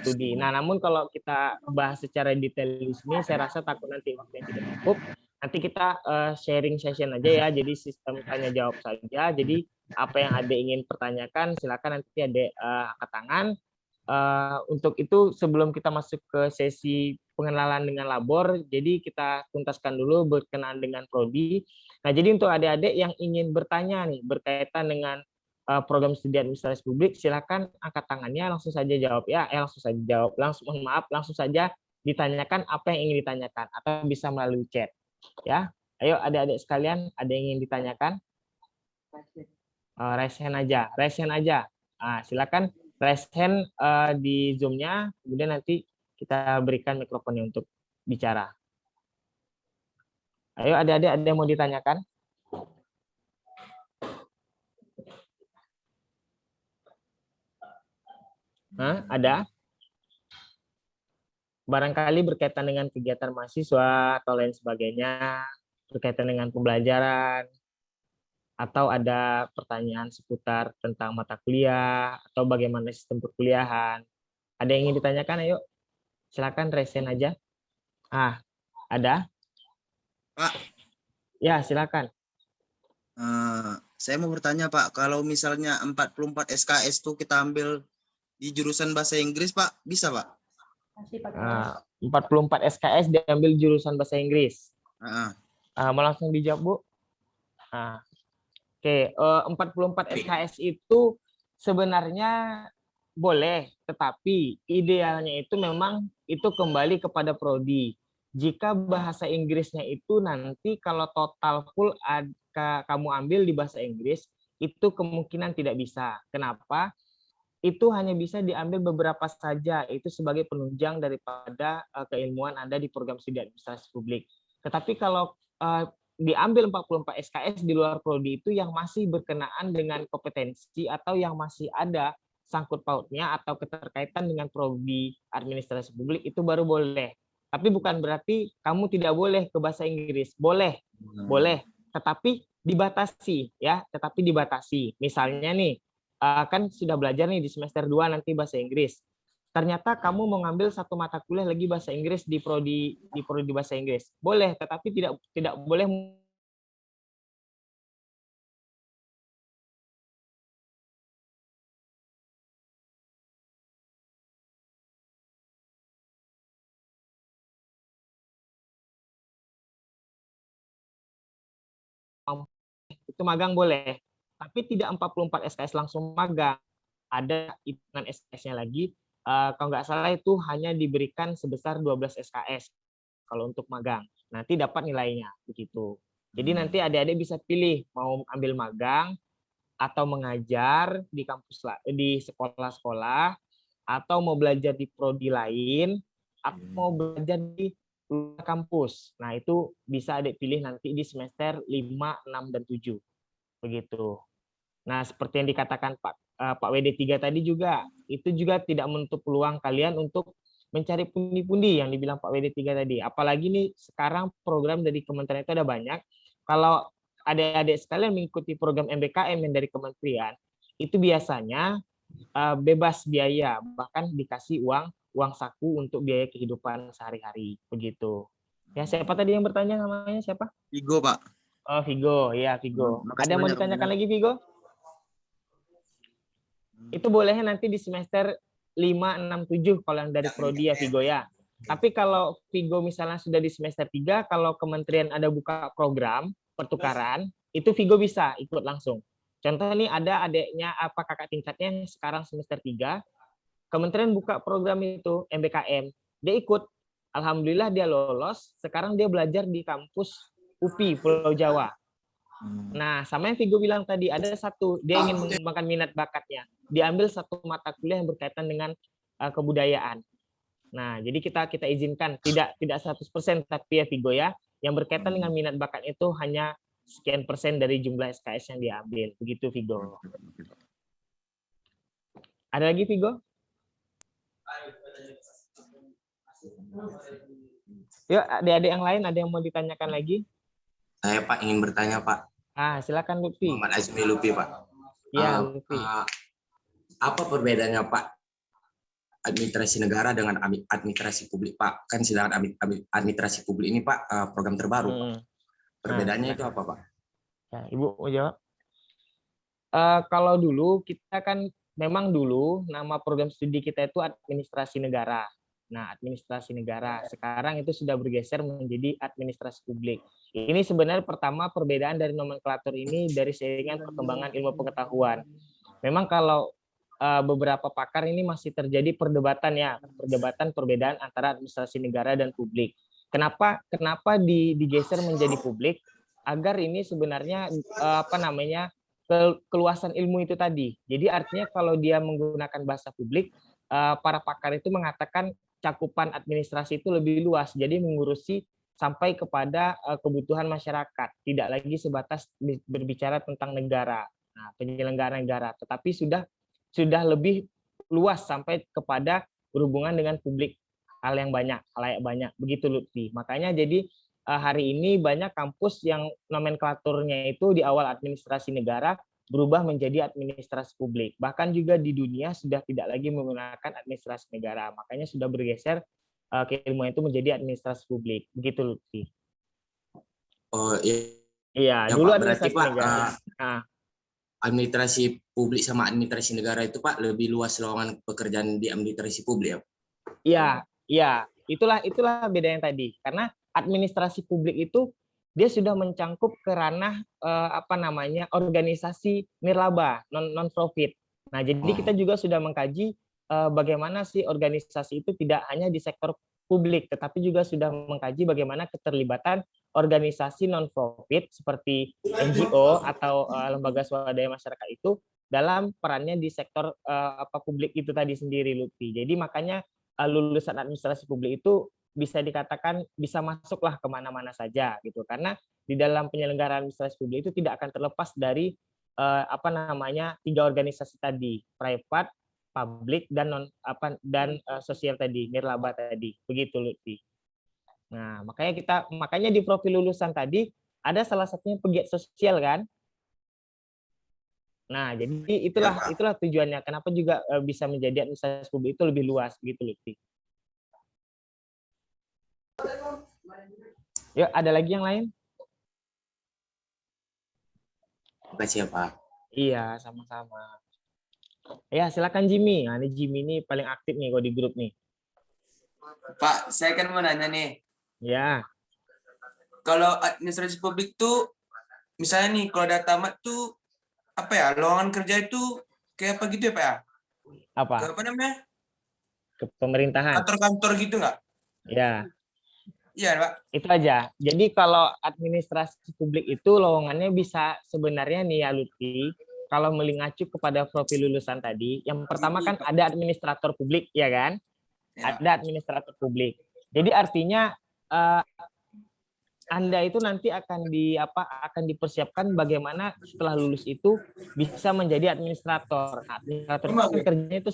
studi. Nah, namun kalau kita bahas secara detail di sini, saya rasa takut nanti waktunya tidak cukup. Nanti kita sharing session aja ya, jadi sistem tanya jawab saja. Jadi apa yang adik ingin pertanyakan, silakan nanti adik angkat tangan. Untuk itu sebelum kita masuk ke sesi pengenalan dengan labor, jadi kita tuntaskan dulu berkenaan dengan prodi. Nah, jadi untuk adik-adik yang ingin bertanya nih berkaitan dengan program studi administrasi publik, silakan angkat tangannya, langsung saja jawab ya. Langsung saja jawab, langsung saja ditanyakan apa yang ingin ditanyakan, atau bisa melalui chat. Ya, ayo adik-adik sekalian, ada yang ingin ditanyakan? Raise hand aja. Silakan raise hand di Zoom-nya, kemudian nanti kita berikan mikrofonnya untuk bicara. Ayo adik-adik, ada yang mau ditanyakan? Ada? Barangkali berkaitan dengan kegiatan mahasiswa atau lain sebagainya, berkaitan dengan pembelajaran, atau ada pertanyaan seputar tentang mata kuliah, atau bagaimana sistem perkuliahan. Ada yang ingin ditanyakan? Ayo, silakan raise hand aja. Ada? Pak. Ya, silakan. Saya mau bertanya, Pak, kalau misalnya 44 SKS itu kita ambil di jurusan bahasa Inggris, Pak, bisa, Pak? 44 SKS diambil jurusan bahasa Inggris. Mau langsung dijawab, Bu? Oke, 44 SKS itu sebenarnya boleh, tetapi idealnya itu memang itu kembali kepada prodi. Jika bahasa Inggrisnya itu nanti kalau total full kamu ambil di bahasa Inggris, itu kemungkinan tidak bisa. Kenapa? Itu hanya bisa diambil beberapa saja, itu sebagai penunjang daripada keilmuan Anda di program studi administrasi publik. Tetapi kalau diambil 44 SKS di luar prodi itu yang masih berkenaan dengan kompetensi atau yang masih ada sangkut pautnya atau keterkaitan dengan prodi administrasi publik, itu baru boleh. Tapi bukan berarti kamu tidak boleh ke bahasa Inggris. Boleh, tetapi dibatasi ya, Misalnya nih, kan sudah belajar nih di semester 2 nanti bahasa Inggris. Ternyata kamu mau ngambil satu mata kuliah lagi bahasa Inggris di prodi bahasa Inggris. Boleh, tetapi tidak boleh itu magang boleh, tapi tidak 44 SKS langsung magang. Ada hitungan SKS-nya lagi, kalau nggak salah itu hanya diberikan sebesar 12 SKS kalau untuk magang. Nanti dapat nilainya begitu. Jadi nanti adik-adik bisa pilih mau ambil magang atau mengajar di kampus di sekolah-sekolah, atau mau belajar di prodi lain, atau mau belajar di kampus. Nah, itu bisa adik pilih nanti di semester 5, 6, dan 7. Begitu. Nah, seperti yang dikatakan Pak WD3 tadi juga, itu juga tidak menutup peluang kalian untuk mencari pundi-pundi yang dibilang Pak WD3 tadi. Apalagi nih sekarang program dari kementerian itu ada banyak. Kalau adik-adik sekalian mengikuti program MBKM yang dari kementerian, itu biasanya bebas biaya, bahkan dikasih uang saku untuk biaya kehidupan sehari-hari, begitu. Ya, siapa tadi yang bertanya, namanya siapa? Vigo, Pak. Oh, Vigo, ya Vigo. Ada yang mau ditanyakan lagi, Vigo? Itu bolehnya nanti di semester 5, 6, 7 kalau yang dari prodi ya, Vigo ya. Tapi kalau Vigo misalnya sudah di semester 3, kalau kementerian ada buka program pertukaran, itu Vigo bisa ikut langsung. Contoh nih ada adiknya kakak tingkatnya sekarang semester 3, kementerian buka program itu MBKM, dia ikut. Alhamdulillah dia lolos, sekarang dia belajar di kampus UPI Pulau Jawa. Nah, sama yang Vigo bilang tadi, ada satu, dia ingin mengembangkan minat bakatnya. Diambil satu mata kuliah yang berkaitan dengan kebudayaan. Nah, jadi kita izinkan tidak 100% tapi ya Vigo ya, yang berkaitan dengan minat bakat itu hanya sekian persen dari jumlah SKS yang diambil. Begitu Vigo. Ada lagi Vigo? Yuk, adik-adik yang lain ada yang mau ditanyakan lagi? Saya Pak ingin bertanya Pak. Silakan Lutfi. Muhammad Azmi Lutfi Pak. Iya, Lutfi. Apa perbedaannya Pak administrasi negara dengan administrasi publik Pak? Kan sedangkan administrasi publik ini Pak program terbaru Pak. Perbedaannya itu apa Pak? Ya, Ibu mau jawab? Kalau dulu kita kan memang dulu nama program studi kita itu administrasi negara. Nah, administrasi negara sekarang itu sudah bergeser menjadi administrasi publik. Ini sebenarnya pertama perbedaan dari nomenklatur ini dari seiringan perkembangan ilmu pengetahuan. Memang kalau beberapa pakar ini masih terjadi perdebatan ya, perbedaan antara administrasi negara dan publik. Kenapa digeser menjadi publik? Agar ini sebenarnya keluasan ilmu itu tadi. Jadi artinya kalau dia menggunakan bahasa publik, para pakar itu mengatakan cakupan administrasi itu lebih luas, jadi mengurusi sampai kepada kebutuhan masyarakat, tidak lagi sebatas berbicara tentang negara, penyelenggara negara, tetapi sudah lebih luas sampai kepada berhubungan dengan publik, hal yang banyak, halayak banyak, begitu Lutfi. Makanya jadi hari ini banyak kampus yang nomenklaturnya itu di awal administrasi negara berubah menjadi administrasi publik. Bahkan juga di dunia sudah tidak lagi menggunakan administrasi negara. Makanya sudah bergeser keilmuan itu menjadi administrasi publik. Begitu, Lutfi. Oh iya. Iya, Ya, dulu Pak, administrasi berarti, Pak, negara. Administrasi publik sama administrasi negara itu Pak lebih luas lowongan pekerjaan di administrasi publik ya? Iya. Itulah beda yang tadi. Karena administrasi publik itu dia sudah mencangkup ke ranah organisasi nirlaba non profit. Nah, jadi kita juga sudah mengkaji bagaimana sih organisasi itu tidak hanya di sektor publik, tetapi juga sudah mengkaji bagaimana keterlibatan organisasi non profit seperti NGO atau lembaga swadaya masyarakat itu dalam perannya di sektor publik itu tadi sendiri, Lutfi. Jadi makanya lulusan administrasi publik itu bisa dikatakan bisa masuklah kemana-mana saja gitu, karena di dalam penyelenggaraan administrasi publik itu tidak akan terlepas dari tiga organisasi tadi, private, publik, dan sosial tadi, nirlaba tadi, begitu Lutfi. Nah, makanya di profil lulusan tadi ada salah satunya pegiat sosial kan. Nah, jadi itulah tujuannya kenapa juga bisa menjadi administrasi publik itu lebih luas begitu Lutfi. Yuk, ada lagi yang lain? Terima kasih ya Pak. Iya, sama-sama. Ya, silakan Jimmy. Nah, ini Jimmy ini paling aktif nih kalau di grup nih. Pak, saya kan mau nanya nih. Ya. Kalau administrasi publik tuh, misalnya nih, kalau data tamat tuh, lowongan kerja itu kayak apa gitu ya Pak ya? Apa? Ke apa namanya? Ke pemerintahan. Kantor-kantor gitu nggak? Ya. Iya Pak. Itu aja. Jadi kalau administrasi publik itu lowongannya bisa sebenarnya nih ya Lutfi, kalau mengacu kepada profil lulusan tadi, yang pertama kan ada administrator publik, ya kan? Ya. Ada administrator publik. Jadi artinya Anda itu nanti akan dipersiapkan bagaimana setelah lulus itu bisa menjadi administrator. Administrator itu kerjanya itu.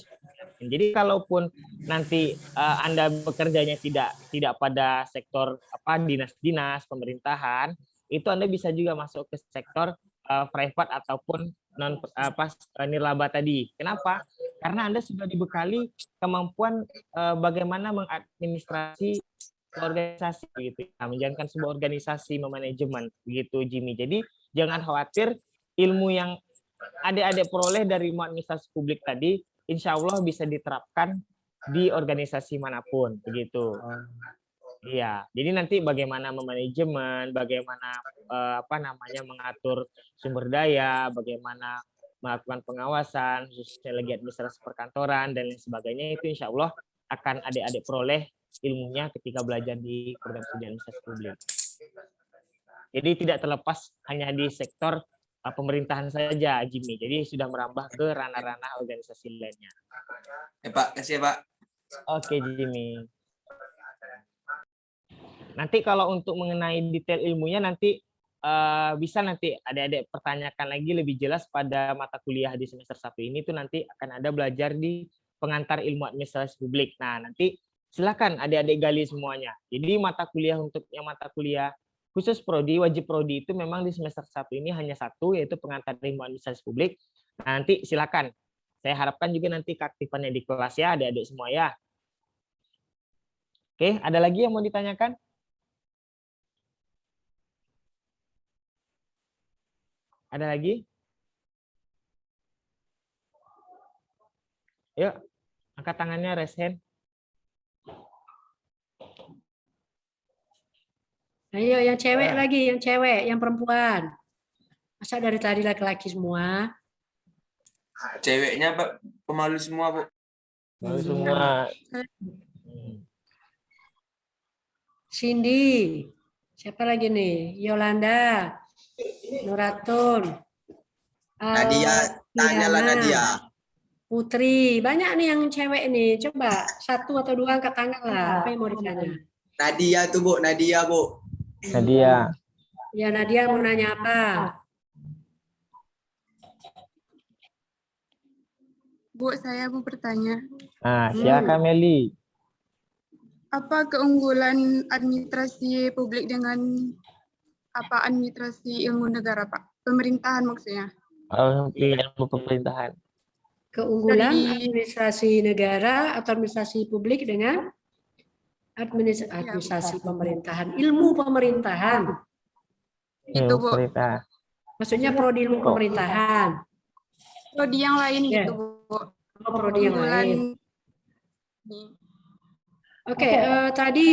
Jadi kalaupun nanti Anda bekerjanya tidak pada sektor dinas-dinas pemerintahan, itu Anda bisa juga masuk ke sektor private ataupun nirlaba tadi. Kenapa? Karena Anda sudah dibekali kemampuan bagaimana mengadministrasi organisasi gitu, menjalankan sebuah organisasi, memanajemen begitu Jimmy. Jadi jangan khawatir, ilmu yang adik-adik peroleh dari administrasi publik tadi insya Allah bisa diterapkan di organisasi manapun begitu. Iya, jadi nanti bagaimana memanajemen, bagaimana mengatur sumber daya, bagaimana melakukan pengawasan, khususnya lagi administrasi perkantoran dan lain sebagainya, itu insya Allah akan adik-adik peroleh ilmunya ketika belajar di program studi administrasi publik. Jadi tidak terlepas hanya di sektor pemerintahan saja, Jimmy. Jadi sudah merambah ke ranah-ranah organisasi lainnya. Ya Pak, kasih ya Pak. Oke, Jimmy. Nanti kalau untuk mengenai detail ilmunya nanti bisa nanti adik-adik pertanyakan lagi lebih jelas pada mata kuliah di semester 1 ini tuh nanti akan ada belajar di pengantar ilmu administrasi publik. Nah, nanti silakan adik-adik gali semuanya. Jadi mata kuliah untuk yang mata kuliah khusus prodi, wajib prodi itu memang di semester 1 ini hanya satu, yaitu pengantar ilmu administrasi publik. Nah, nanti silakan. Saya harapkan juga nanti keaktifannya di kelas ya, adik-adik semua ya. Oke, ada lagi yang mau ditanyakan? Ada lagi? Yuk, angkat tangannya, raise hand. Ayo, yang cewek lagi, yang cewek, yang perempuan. Masa dari tadi laki-laki semua? Ceweknya Pak, pemalu semua, Bu. Pemalu semua. Cindy. Siapa lagi nih? Yolanda. Nuratun. Nadia, tanyalah Nadia. Putri. Banyak nih yang cewek nih. Coba satu atau dua angkat tangan lah. Apa yang mau ditanya? Nadia tuh, Bu. Nadia, Bu. Nadia. Ya, Nadia mau nanya apa? Bu, saya mau bertanya. Nah, silakan Meli. Apa keunggulan administrasi publik dengan administrasi ilmu negara, Pak? Pemerintahan maksudnya. Ilmu pemerintahan. Keunggulan administrasi negara atau administrasi publik dengan administrasi pemerintahan, ilmu pemerintahan. Itu, Bu. Maksudnya prodi ilmu pemerintahan. Prodi yang lain gitu, Bu. Prodi yang lain. Oke, tadi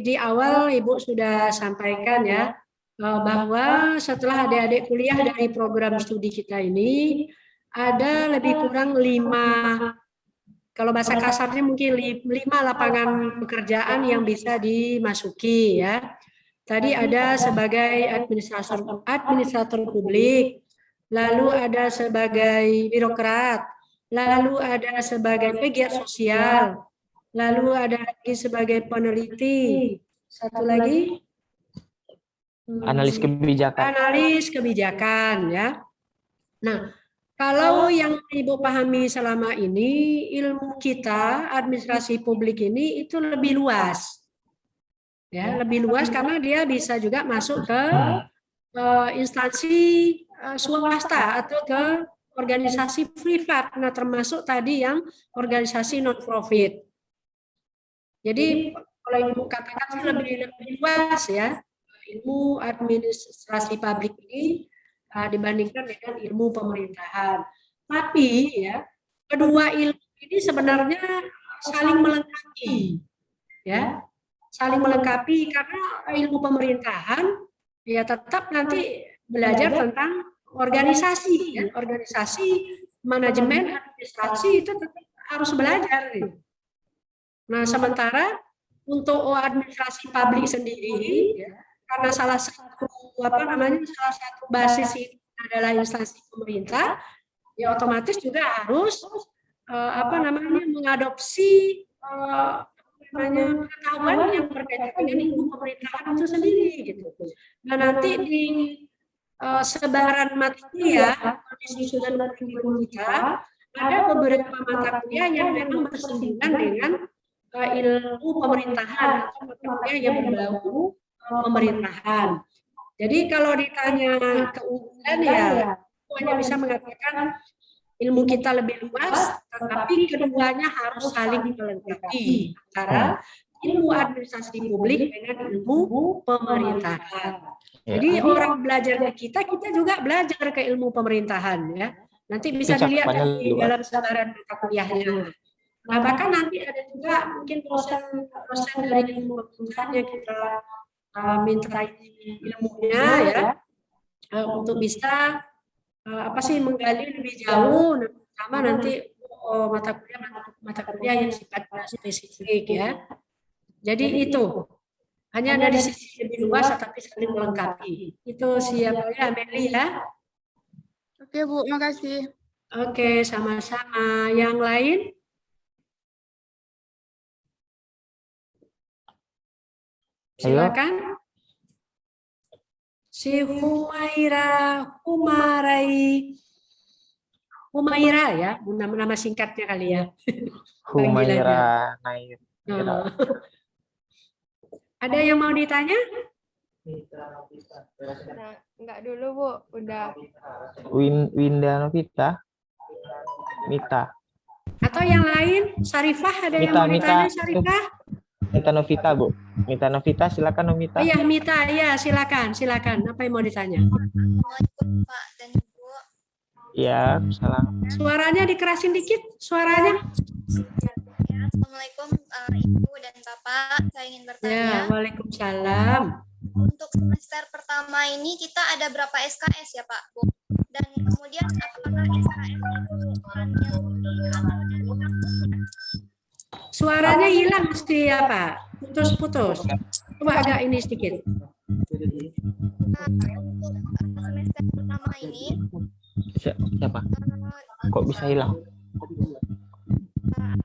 di awal Ibu sudah sampaikan ya bahwa setelah adik-adik kuliah dari program studi kita ini ada lebih kurang 5, kalau bahasa kasarnya mungkin 5 lapangan pekerjaan yang bisa dimasuki ya. Tadi ada sebagai administrator publik, lalu ada sebagai birokrat, lalu ada sebagai pegiat sosial, lalu ada lagi sebagai peneliti, satu lagi analis kebijakan. Analis kebijakan ya. Nah, kalau yang Ibu pahami selama ini, ilmu kita administrasi publik ini itu lebih luas. Ya, lebih luas karena dia bisa juga masuk ke instansi swasta atau ke organisasi privat. Nah, termasuk tadi yang organisasi non-profit. Jadi kalau Ibu katakan lebih luas ya, ilmu administrasi publik ini dibandingkan dengan ilmu pemerintahan. Tapi ya, kedua ilmu ini sebenarnya saling melengkapi. Ya. Saling melengkapi karena ilmu pemerintahan ya tetap nanti belajar tentang organisasi ya. Organisasi, manajemen, administrasi itu tetap harus belajar. Nah, sementara untuk administrasi publik sendiri ya, karena salah satu basis ini adalah instansi pemerintah, ya otomatis juga harus mengadopsi pengetahuan yang berkaitan dengan ilmu pemerintahan itu sendiri gitu. Nah, nanti di sebaran mata kuliah di susunan kurikulum kita ada beberapa mata kuliah yang memang bersinggungan dengan ilmu pemerintahan atau mata kuliah yang berbau pemerintahan. Jadi kalau ditanya keunggulan ya, aku hanya bisa mengatakan ilmu kita lebih luas, tetapi keduanya harus saling melengkapi antara ilmu administrasi publik dengan ilmu pemerintahan. Jadi orang belajar ke kita juga belajar ke ilmu pemerintahan ya. Nanti bisa dilihat di dalam sebaran mata kuliahnya. Nah, bahkan nanti ada juga mungkin dosen dari ilmu pemerintahan yang kita minta ilmunya ya untuk bisa menggali lebih jauh, terutama nanti mata kuliah yang sifatnya spesifik ya. Jadi itu Hanya dari sisi lebih luas tetapi saling melengkapi. Itu siap ya, Meli ya? Oke, Bu. Makasih. Oke, sama-sama. Yang lain? Silakan. Si Humaira ya, nama singkatnya kali ya. Humaira Nair. Oh. Ada yang mau ditanya? Nah, enggak dulu, Bu. Udah. Winda Novita. Mita. Atau yang lain? Sarifah, ada yang mau ditanya, Sarifah? Mita Novita, Bu. Mita Novita, silakan Novita. Iya, Mita, ya silakan. Apa yang mau ditanya? Assalamualaikum Pak dan Ibu. Iya, salam. Suaranya dikerasin dikit, suaranya. Ya, Assalamualaikum Ibu dan Bapak. Saya ingin bertanya. Ya, waalaikumsalam. Untuk semester pertama ini kita ada berapa SKS ya Pak, Bu? Dan kemudian apakah SKS itu orangnya lebih atau dari Suaranya hilang mesti apa? Putus-putus. Coba agak ini sedikit. Untuk semester pertama ini Siapa? Kok bisa hilang?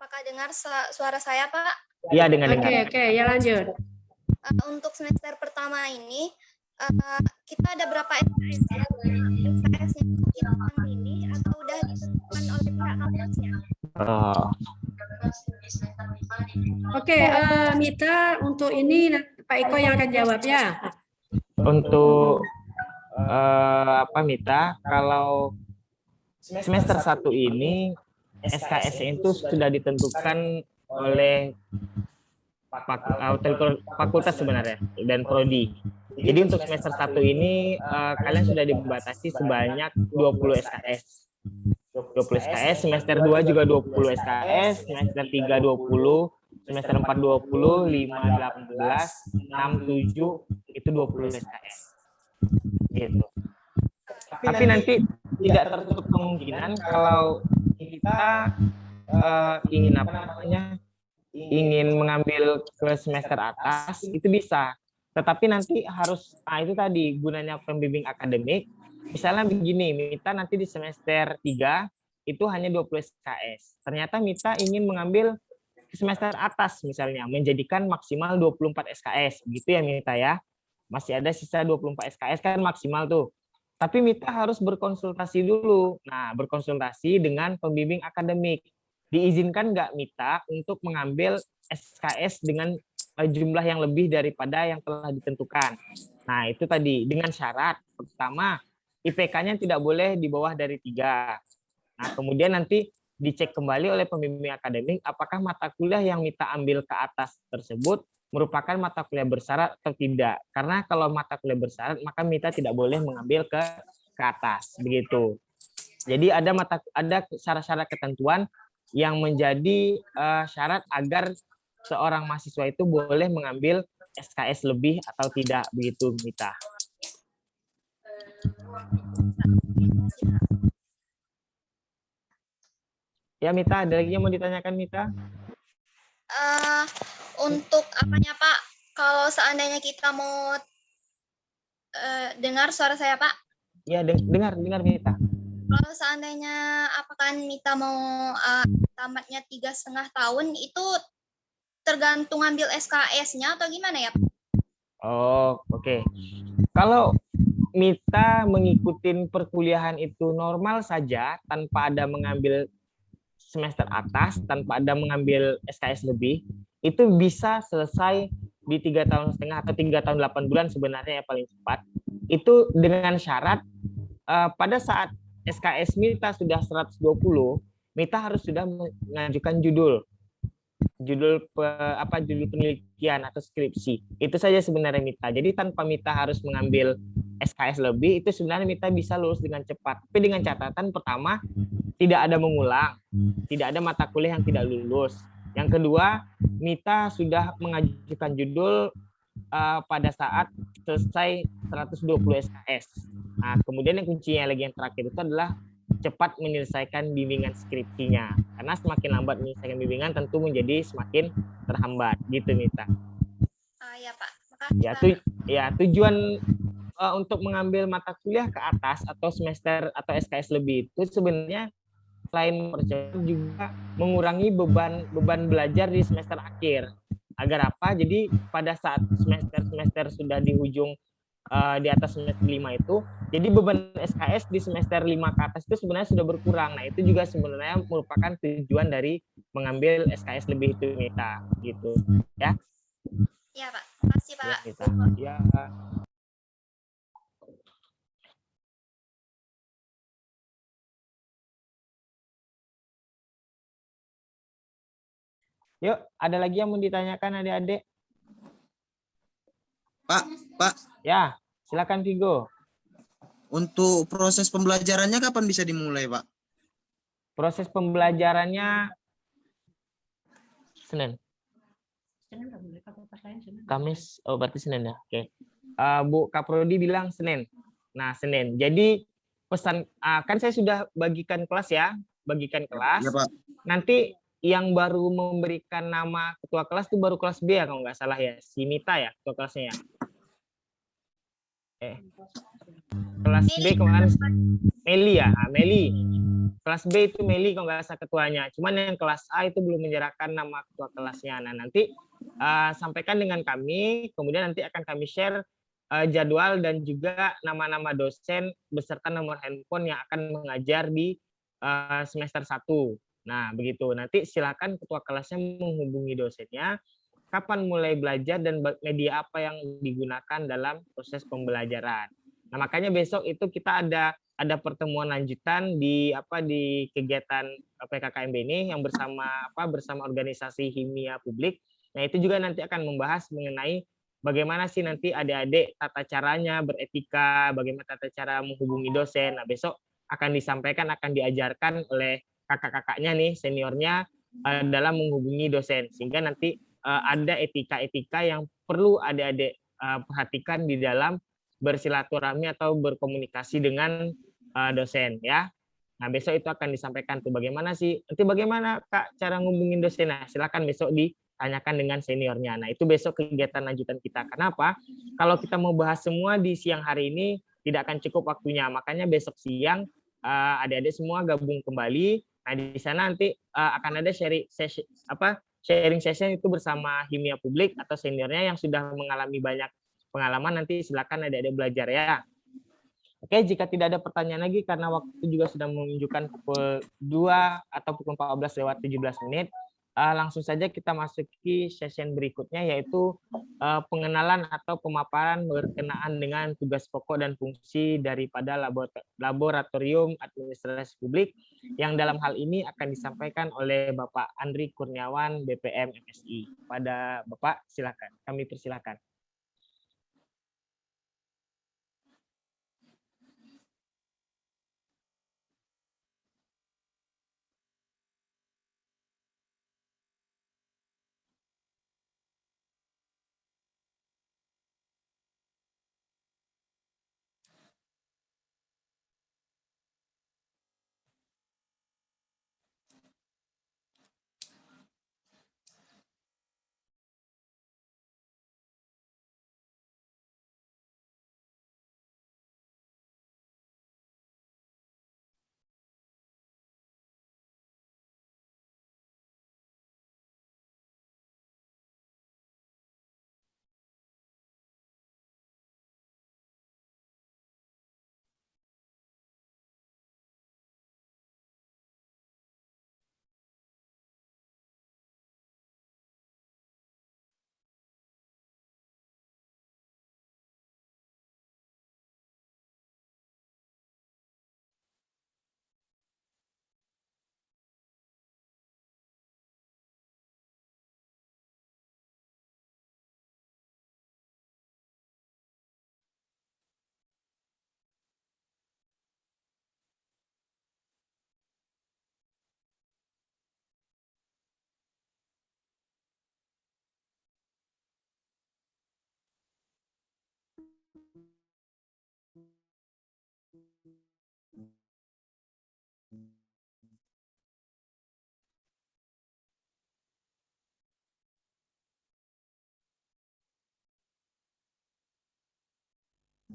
apakah dengar suara saya Pak? Iya, dengar. Oke, ya lanjut. Untuk semester pertama ini kita ada berapa SKS ya? SKS yang kita pilih atau udah ditentukan oleh pihak kampusnya? Oke, Mita, untuk ini Pak Iko yang akan jawab ya. Untuk Mita, kalau semester 1 ini SKS itu sudah ditentukan oleh fakultas sebenarnya dan prodi. Jadi untuk semester 1 ini kalian sudah dibatasi sebanyak 20 SKS. 20 SKS, semester 2 juga 20 SKS, semester 3 20, semester 4 20, 5 18, 6 7 itu 20 SKS. Gitu. Tapi nanti tidak tertutup kemungkinan kalau kita ingin mengambil ke semester atas itu bisa. Tetapi nanti harus itu tadi gunanya pembimbing akademik. Misalnya begini, Mita nanti di semester 3 itu hanya 20 SKS. Ternyata Mita ingin mengambil semester atas misalnya, menjadikan maksimal 24 SKS. Begitu ya Mita ya. Masih ada sisa 24 SKS kan maksimal tuh. Tapi Mita harus berkonsultasi dulu. Nah, berkonsultasi dengan pembimbing akademik. Diizinkan nggak Mita untuk mengambil SKS dengan jumlah yang lebih daripada yang telah ditentukan. Nah, itu tadi dengan syarat pertama IPK-nya tidak boleh di bawah dari 3. Nah, kemudian nanti dicek kembali oleh pembimbing akademik apakah mata kuliah yang Mita ambil ke atas tersebut merupakan mata kuliah bersyarat atau tidak. Karena kalau mata kuliah bersyarat maka Mita tidak boleh mengambil ke atas, begitu. Jadi ada syarat-syarat ketentuan yang menjadi syarat agar seorang mahasiswa itu boleh mengambil SKS lebih atau tidak, begitu Mita. Ya Mita, ada lagi yang mau ditanyakan Mita? Untuk apanya Pak? Kalau seandainya kita mau dengar suara saya Pak? Ya dengar Mita. Kalau seandainya apakah Mita mau tamatnya 3,5 tahun itu tergantung ambil SKS-nya atau gimana ya Pak? Oh oke. Kalau Mita mengikuti perkuliahan itu normal saja tanpa ada mengambil semester atas, tanpa ada mengambil SKS lebih, itu bisa selesai di 3,5 tahun atau 3 tahun 8 bulan sebenarnya ya paling cepat. Itu dengan syarat pada saat SKS Mita sudah 120, Mita harus sudah mengajukan judul penelitian atau skripsi. Itu saja sebenarnya Mita. Jadi tanpa Mita harus mengambil SKS lebih, itu sebenarnya Mita bisa lulus dengan cepat. Tapi dengan catatan pertama, tidak ada mengulang, tidak ada mata kuliah yang tidak lulus. Yang kedua, Mita sudah mengajukan judul pada saat selesai 120 SKS. Nah, kemudian yang kuncinya lagi yang terakhir itu adalah cepat menyelesaikan bimbingan skripsinya. Karena semakin lambat menyelesaikan bimbingan tentu menjadi semakin terhambat. Gitu Mita. Ya Pak, Tujuan untuk mengambil mata kuliah ke atas atau semester atau SKS lebih itu sebenarnya selain mempercepat juga mengurangi beban belajar di semester akhir. Agar apa? Jadi pada saat semester sudah di ujung di atas semester 5 itu, jadi beban SKS di semester 5 ke atas itu sebenarnya sudah berkurang. Nah, itu juga sebenarnya merupakan tujuan dari mengambil SKS lebih itu Mita, gitu. Ya. Iya, Pak. Makasih, Pak. Ya. Yuk, ada lagi yang mau ditanyakan adik-adik? Pak. Ya, silakan Vigo. Untuk proses pembelajarannya kapan bisa dimulai, Pak? Proses pembelajarannya Senin. Kamis, oh berarti Senin ya. Oke. Bu Kaprodi bilang Senin. Nah, Senin. Jadi pesan kan saya sudah bagikan kelas ya, kelas. Ya, Pak. Nanti yang baru memberikan nama ketua kelas itu baru kelas B ya kalau nggak salah ya, si Mita ya ketua kelasnya ya. Kelas B kemarin Meli ya, Meli. Kelas B itu Meli kalau nggak salah ketuanya. Cuman yang kelas A itu belum menyerahkan nama ketua kelasnya. Nah nanti sampaikan dengan kami, kemudian nanti akan kami share jadwal dan juga nama-nama dosen beserta nomor handphone yang akan mengajar di semester 1. Nah, begitu. Nanti silakan ketua kelasnya menghubungi dosennya, kapan mulai belajar dan media apa yang digunakan dalam proses pembelajaran. Nah, makanya besok itu kita ada pertemuan lanjutan di kegiatan PKKMB ini yang bersama organisasi Himia Publik. Nah, itu juga nanti akan membahas mengenai bagaimana sih nanti adik-adik tata caranya beretika, bagaimana tata cara menghubungi dosen. Nah, besok akan disampaikan, akan diajarkan oleh kakak-kakaknya nih, seniornya dalam menghubungi dosen. Sehingga nanti ada etika-etika yang perlu adik-adik perhatikan di dalam bersilaturahmi atau berkomunikasi dengan dosen ya. Nah, besok itu akan disampaikan tuh bagaimana Kak cara ngubungin dosen. Nah, silakan besok ditanyakan dengan seniornya. Nah, itu besok kegiatan lanjutan kita. Kenapa? Kalau kita mau bahas semua di siang hari ini tidak akan cukup waktunya. Makanya besok siang adik-adik semua gabung kembali. Nah, di sana nanti akan ada sharing session itu bersama Himia Publik atau seniornya yang sudah mengalami banyak pengalaman. Nanti silakan adik-adik belajar ya. Oke, jika tidak ada pertanyaan lagi karena waktu juga sudah menunjukkan pukul 2 atau pukul 14:17, langsung saja kita masuki session berikutnya, yaitu pengenalan atau pemaparan berkenaan dengan tugas pokok dan fungsi daripada laboratorium administrasi publik yang dalam hal ini akan disampaikan oleh Bapak Andri Kurniawan, BPM MSI. Pada Bapak, silakan. Kami persilakan.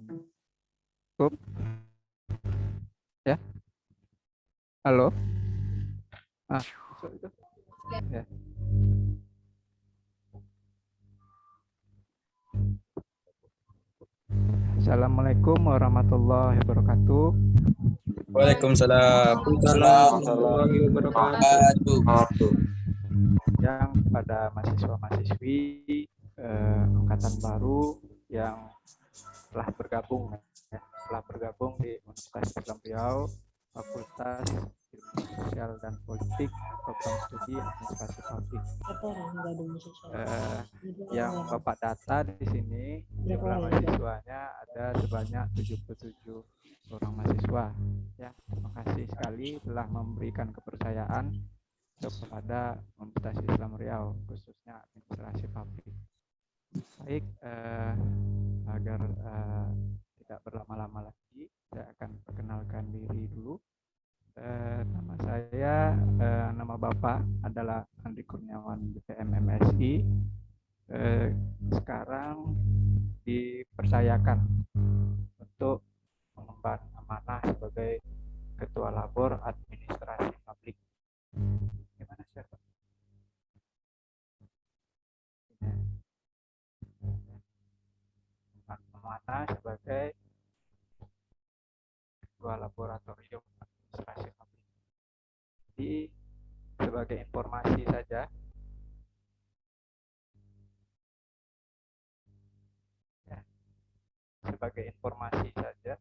Cukup? Ya. Halo. Itu. Ya. Assalamualaikum warahmatullahi wabarakatuh. Waalaikumsalam. Warahmatullahi wabarakatuh. Wabarakatuh. Yang pada mahasiswa-mahasiswi angkatan baru yang telah bergabung di Universitas Islam Riau, Fakultas Ilmu Sosial dan Politik, Program Studi Administrasi Publik. Yang Bapak data di sini jumlah mahasiswanya ada sebanyak 77 orang mahasiswa. Ya, terima kasih sekali telah memberikan kepercayaan kepada Universitas Islam Riau, khususnya Administrasi Publik. Baik, agar tidak berlama-lama lagi, saya akan perkenalkan diri dulu. Nama saya, nama Bapak adalah Andri Kurniawan, BPM MSI. Sekarang dipercayakan untuk mengemban amanah sebagai Ketua Labor Administrasi Publik. Gimana sih, Pak? Amanah sebagai Ketua Laboratorium Administrasi Publik. Jadi sebagai informasi saja, ya, sebagai informasi saja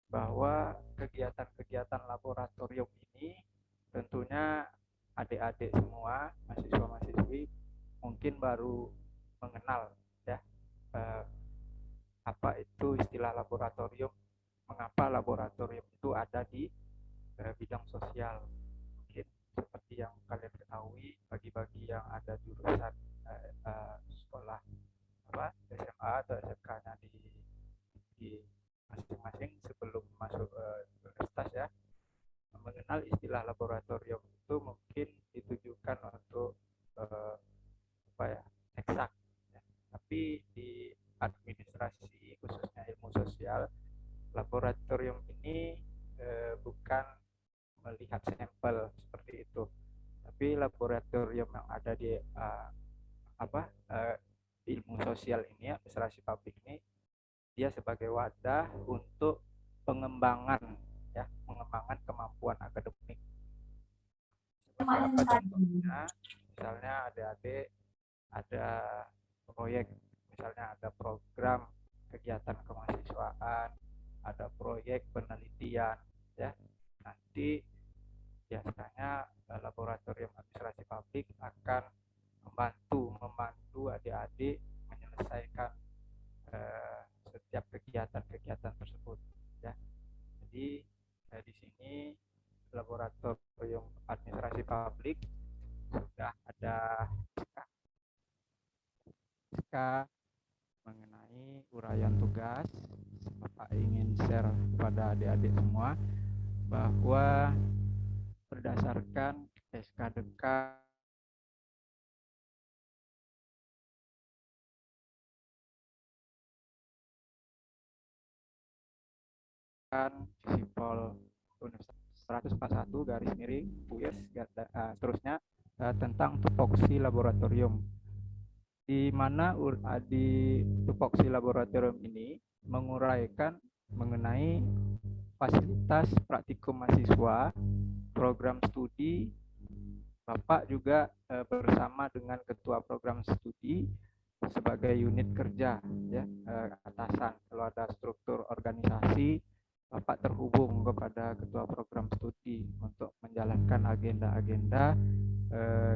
bahwa kegiatan-kegiatan laboratorium ini tentunya adik-adik semua, mahasiswa-mahasiswi mungkin baru mengenal ya apa itu istilah laboratorium, mengapa laboratorium itu ada di bidang sosial. Mungkin seperti yang kalian ketahui, bagi-bagi yang ada jurusan sekolah SMA atau SMK-nya di masing-masing sebelum masuk universitas ya, mengenal istilah laboratorium itu mungkin ditujukan untuk eksak ya. Tapi di administrasi khususnya ilmu sosial, laboratorium ini bukan melihat sampel seperti itu, tapi laboratorium yang ada di ilmu sosial ini, administrasi publik ini, dia sebagai wadah untuk pengembangan kemampuan akademik. Seperti apa contohnya? Misalnya adik-adik ada proyek, misalnya ada program kegiatan kemahasiswaan, ada proyek penelitian ya. Nanti biasanya laboratorium administrasi publik akan membantu adik-adik menyelesaikan setiap kegiatan-kegiatan tersebut ya. Jadi di sini laboratorium administrasi publik sudah ada SK mengenai uraian tugas. Bapak ingin share kepada adik-adik semua bahwa berdasarkan SK dekat Sipol Universitas 141 garis miring UIS terusnya tentang tupoksi laboratorium, di mana di tupoksi laboratorium ini menguraikan mengenai fasilitas praktikum mahasiswa, program studi. Bapak juga bersama dengan ketua program studi sebagai unit kerja ya, atasan. Kalau ada struktur organisasi, Bapak terhubung kepada ketua program studi untuk menjalankan agenda-agenda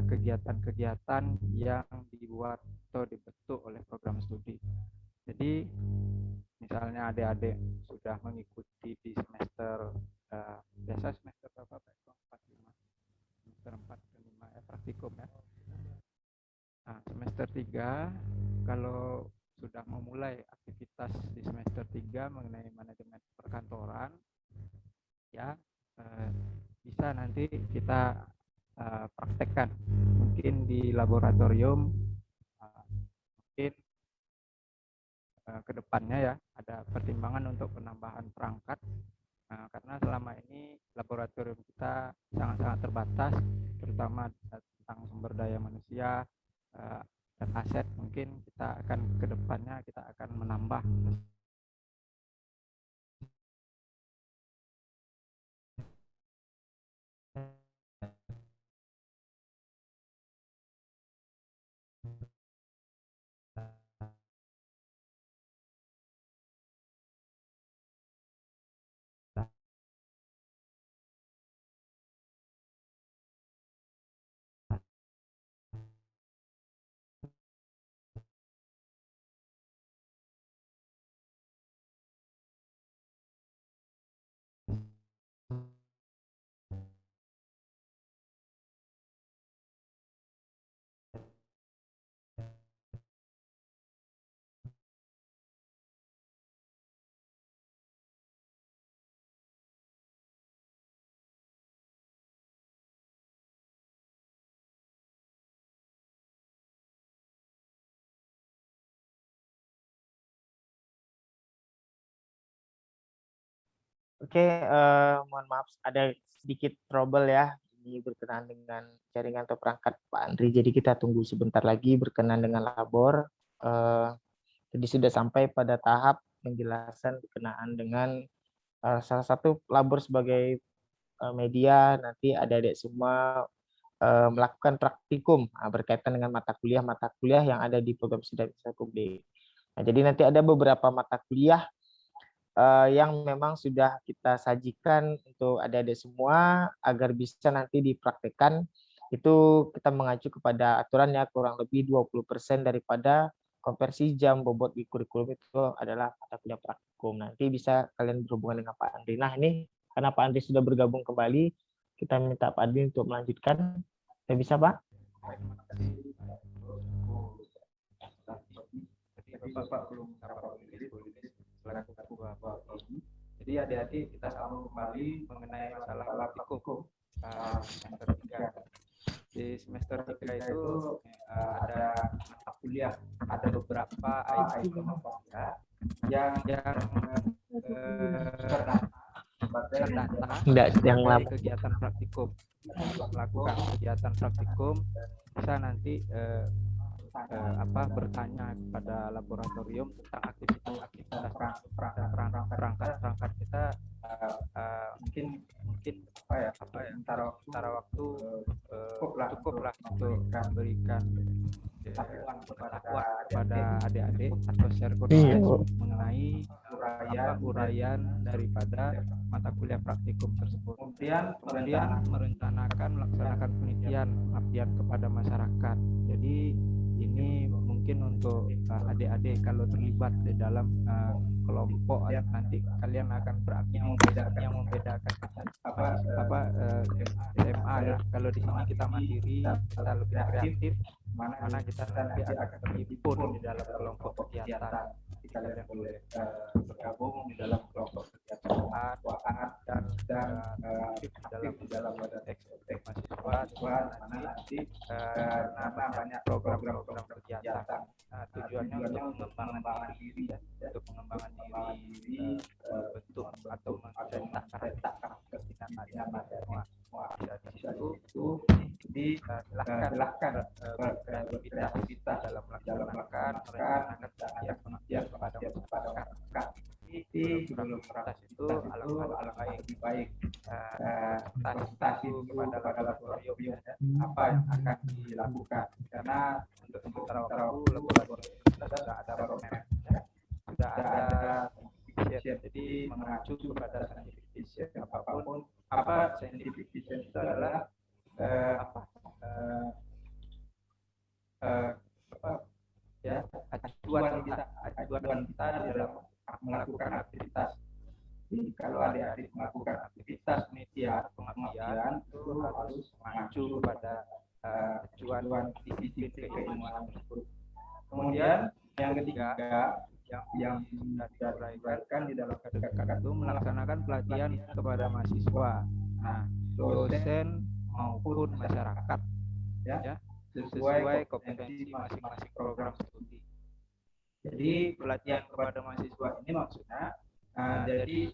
kegiatan-kegiatan yang dibuat atau dibentuk oleh program studi. Jadi misalnya adik-adik sudah mengikuti di semester biasa semester berapa Pak? 4 semester 4 ke 5 praktikum ya. Nah, semester 3 kalau sudah memulai aktivitas di semester 3 mengenai manajemen perkantoran, ya bisa nanti kita praktekkan mungkin di laboratorium, mungkin kedepannya ya ada pertimbangan untuk penambahan perangkat. Karena selama ini laboratorium kita sangat-sangat terbatas, terutama tentang sumber daya manusia dan aset. Mungkin kita akan kedepannya kita akan menambah Oke, mohon maaf ada sedikit trouble ya. Ini berkenaan dengan jaringan atau perangkat Pak Andri. Jadi kita tunggu sebentar lagi berkenan dengan labor. Jadi sudah sampai pada tahap penjelasan berkenaan dengan salah satu labor sebagai media. Nanti adik-adik semua melakukan praktikum berkaitan dengan mata kuliah yang ada di program studi administrasi publik. Nah, jadi nanti ada beberapa mata kuliah yang memang sudah kita sajikan untuk adik-adik semua agar bisa nanti dipraktekkan. Itu kita mengacu kepada aturannya kurang lebih 20% daripada konversi jam bobot di kurikulum itu adalah mata kuliah praktikum. Nanti bisa kalian berhubungan dengan Pak Andri. Nah ini karena Pak Andri sudah bergabung kembali, kita minta Pak Andri untuk melanjutkan. Saya bisa Pak? Bapak belum selaku ketua. Jadi adik-adik kita sambung kembali mengenai masalah praktikum semester 3. Di semester 3 itu ada mata kuliah, ada beberapa item yang terdata kegiatan praktikum. Melakukan kegiatan praktikum bisa nanti bertanya kepada laboratorium tentang aktivitas perangkat kita, mungkin antara waktu cukuplah untuk memberikan pengetahuan kepada adik-adik atau share knowledge mengenai uraian daripada mata kuliah praktikum tersebut. Kemudian melaksanakan pengabdian kepada masyarakat. Jadi ini mungkin untuk adik-adik kalau terlibat di dalam kelompok nanti kalian akan yang membedakan SMA ya. Kalau di sini kita mandiri, kita lebih kreatif, mana kita nanti akan terhimpun di dalam kelompok kegiatan. Kalian boleh bergabung di dalam kelompok kegiatan dan di dalam eksekutif mahasiswa nanti karena banyak program-program kegiatan. Tujuannya untuk pengembangan diri ya, untuk pengembangan diri bentuk atau mencetak kesinambungan semua. Jadi silahkan beraktivitas dalam melaksanakan pengabdian kepada masyarakat. Sebelum beraktivitas itu alangkah lebih baik presentasi kepada laboratorium apa yang akan dilakukan, karena untuk sementara waktu laboratorium sudah ada roadmap, sudah ada vision. Jadi mengacu kepada scientific vision apapun. Apa scientific vision itu adalah acuan kita di dalam melakukan aktivitas. Jadi kalau adik-adik melakukan aktivitas pengabdian itu harus mengacu pada acuan disiplin keilmuan tersebut. Kemudian yang ketiga yang sudah diuraikan di dalam KDKK itu melaksanakan pelatihan kepada mahasiswa. Nah, dosen maupun masyarakat ya sesuai kompetensi masing-masing program studi. Jadi pelatihan kepada mahasiswa ini maksudnya jadi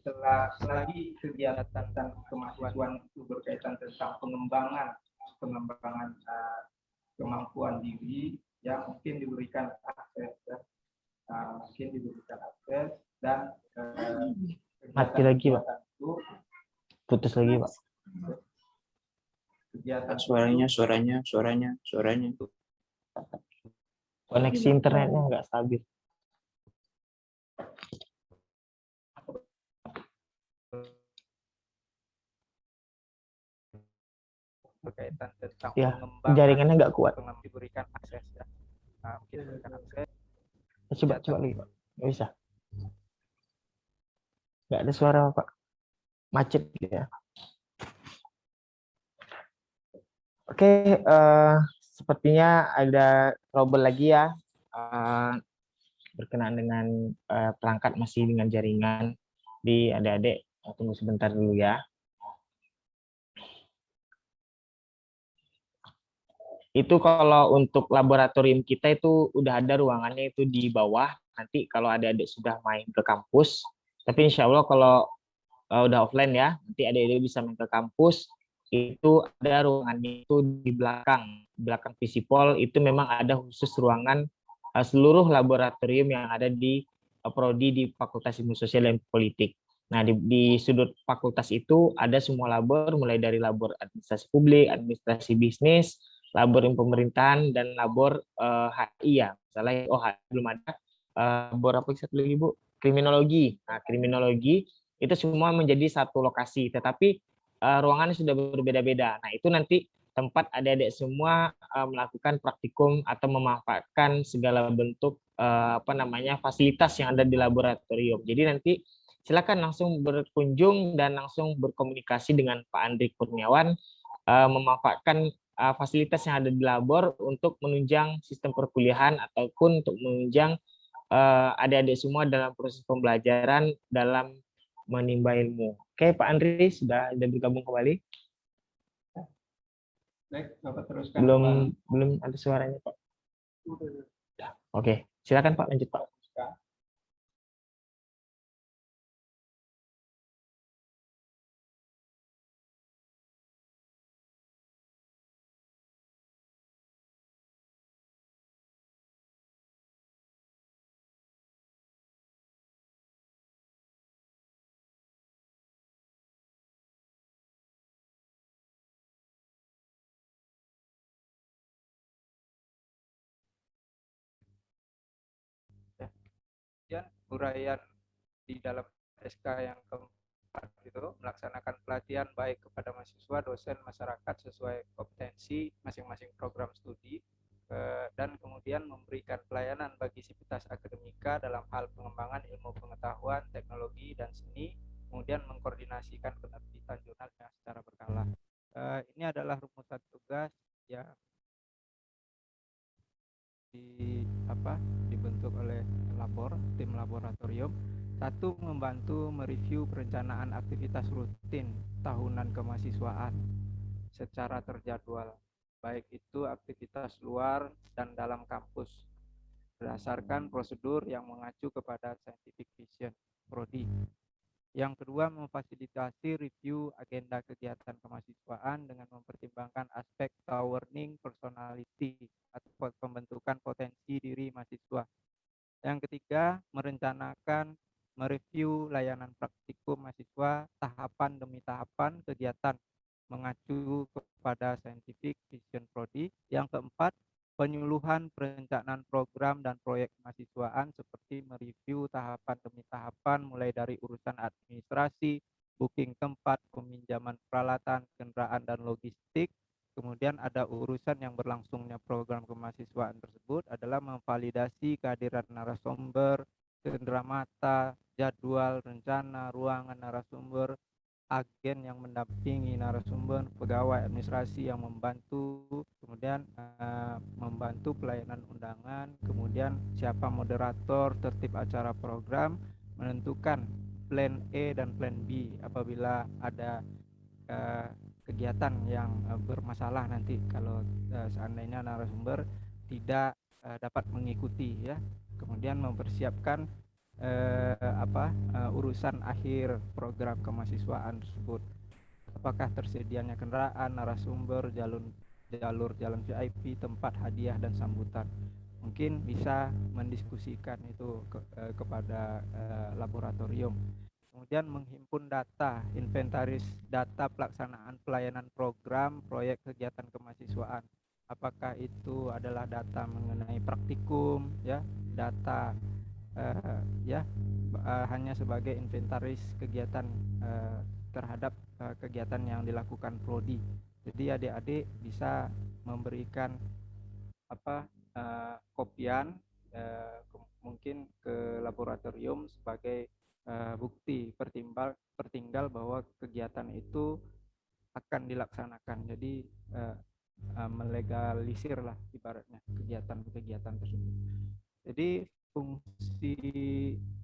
selagi kegiatan dan kemahasiswaan itu berkaitan tentang pengembangan kemampuan diri, ya mungkin diberikan akses dan mati lagi Pak, putus lagi Pak. Kegiatan Suaranya. Koneksi internetnya nggak stabil. berkaitan tentang Ya, pengembangan jaringannya nggak kuat. diberikan akses ya. Nah, mungkin diberikan akses. Coba lagi Pak, nggak bisa. Nggak ada suara Pak, macet ya. Oke, sepertinya ada trouble lagi ya, berkenaan dengan perangkat masih dengan jaringan. Di adik-adik tunggu sebentar dulu ya. Itu kalau untuk laboratorium kita itu udah ada ruangannya itu di bawah. Nanti kalau adik-adik sudah main ke kampus, tapi insya Allah kalau udah offline ya, nanti adik-adik bisa main ke kampus. Itu ada ruangannya itu di belakang Visipol, itu memang ada khusus ruangan seluruh laboratorium yang ada di prodi di Fakultas Ilmu Sosial dan Politik. Nah, di sudut fakultas itu ada semua labor, mulai dari labor administrasi publik, administrasi bisnis, labor pemerintahan, dan labor HI ya. Misalnya HI belum ada, labor apa satu lagi Bu? Kriminologi. Nah, kriminologi itu semua menjadi satu lokasi, tetapi ruangannya sudah berbeda-beda. Nah, itu nanti tempat adik-adik semua melakukan praktikum atau memanfaatkan segala bentuk fasilitas yang ada di laboratorium. Jadi nanti silakan langsung berkunjung dan langsung berkomunikasi dengan Pak Andri Kurniawan, memanfaatkan fasilitas yang ada di labor untuk menunjang sistem perkuliahan ataupun untuk menunjang adik-adik semua dalam proses pembelajaran dalam menimba ilmu. Oke, Pak Andri sudah bergabung kembali. Baik, Bapak teruskan. Belum ada suaranya, Pak. Oke, silakan Pak, lanjut Pak. Kemudian uraian di dalam SK yang keempat itu melaksanakan pelatihan baik kepada mahasiswa, dosen, masyarakat sesuai kompetensi masing-masing program studi, dan kemudian memberikan pelayanan bagi sivitas akademika dalam hal pengembangan ilmu pengetahuan, teknologi, dan seni, kemudian mengkoordinasikan penerbitan jurnalnya secara berkala. Ini adalah rumusan tugas yang dibentuk oleh tim laboratorium. Satu, membantu mereview perencanaan aktivitas rutin tahunan kemahasiswaan secara terjadwal, baik itu aktivitas luar dan dalam kampus, berdasarkan prosedur yang mengacu kepada Scientific Vision Prodi. Yang kedua, memfasilitasi review agenda kegiatan kemahasiswaan dengan mempertimbangkan aspek governing personality atau pembentukan potensi diri mahasiswa. Yang ketiga, mereview layanan praktikum mahasiswa tahapan demi tahapan kegiatan mengacu kepada Scientific Vision Prodi. Yang keempat, penyuluhan perencanaan program dan proyek kemahasiswaan seperti mereview tahapan demi tahapan mulai dari urusan administrasi, booking tempat, peminjaman peralatan, kendaraan, dan logistik. Kemudian ada urusan yang berlangsungnya program kemahasiswaan tersebut adalah memvalidasi kehadiran narasumber, cenderamata, jadwal, rencana, ruangan narasumber, agen yang mendampingi narasumber, pegawai administrasi yang membantu, kemudian membantu pelayanan undangan, kemudian siapa moderator, tertib acara program, menentukan plan E dan plan B apabila ada kegiatan yang bermasalah nanti kalau seandainya narasumber tidak dapat mengikuti ya. Kemudian mempersiapkan urusan akhir program kemahasiswaan tersebut. Apakah tersedianya kendaraan, narasumber, jalur jalan VIP, tempat hadiah dan sambutan. Mungkin bisa mendiskusikan itu kepada laboratorium. Kemudian menghimpun data, inventaris data pelaksanaan pelayanan program, proyek kegiatan kemahasiswaan. Apakah itu adalah data mengenai praktikum, ya, data hanya sebagai inventaris kegiatan terhadap kegiatan yang dilakukan prodi. Jadi adik-adik bisa memberikan kopian mungkin ke laboratorium sebagai bukti pertinggal bahwa kegiatan itu akan dilaksanakan. Jadi melegalisir lah ibaratnya kegiatan-kegiatan tersebut. Jadi fungsi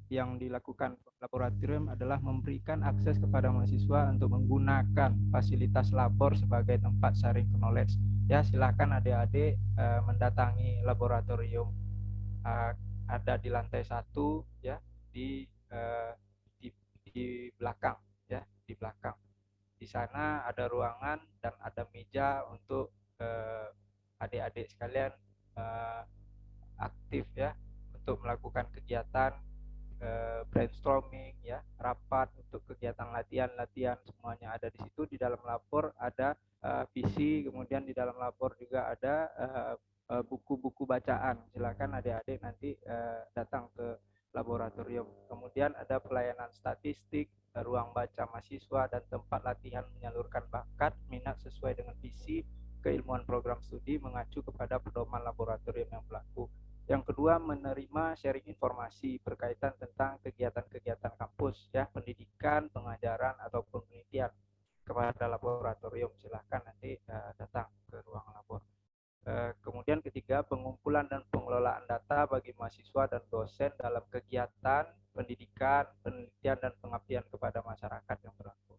yang dilakukan laboratorium adalah memberikan akses kepada mahasiswa untuk menggunakan fasilitas labor sebagai tempat sharing knowledge. Ya, silakan adik-adik mendatangi laboratorium, ada di lantai 1 ya, di belakang ya, di belakang. Di sana ada ruangan dan ada meja untuk adik-adik sekalian aktif ya, untuk melakukan kegiatan brainstorming ya, rapat untuk kegiatan latihan semuanya ada di situ. Di dalam labor ada PC, kemudian di dalam labor juga ada buku-buku bacaan. Silakan adik-adik nanti datang ke laboratorium. Kemudian ada pelayanan statistik, ruang baca mahasiswa dan tempat latihan menyalurkan bakat minat sesuai dengan visi keilmuan program studi mengacu kepada pedoman laboratorium yang berlaku. Yang kedua, menerima sharing informasi berkaitan tentang kegiatan-kegiatan kampus ya, pendidikan, pengajaran ataupun penelitian kepada laboratorium. Silahkan nanti datang ke ruang labor. Kemudian ketiga, pengumpulan dan pengelolaan data bagi mahasiswa dan dosen dalam kegiatan pendidikan, penelitian dan pengabdian kepada masyarakat yang berlaku.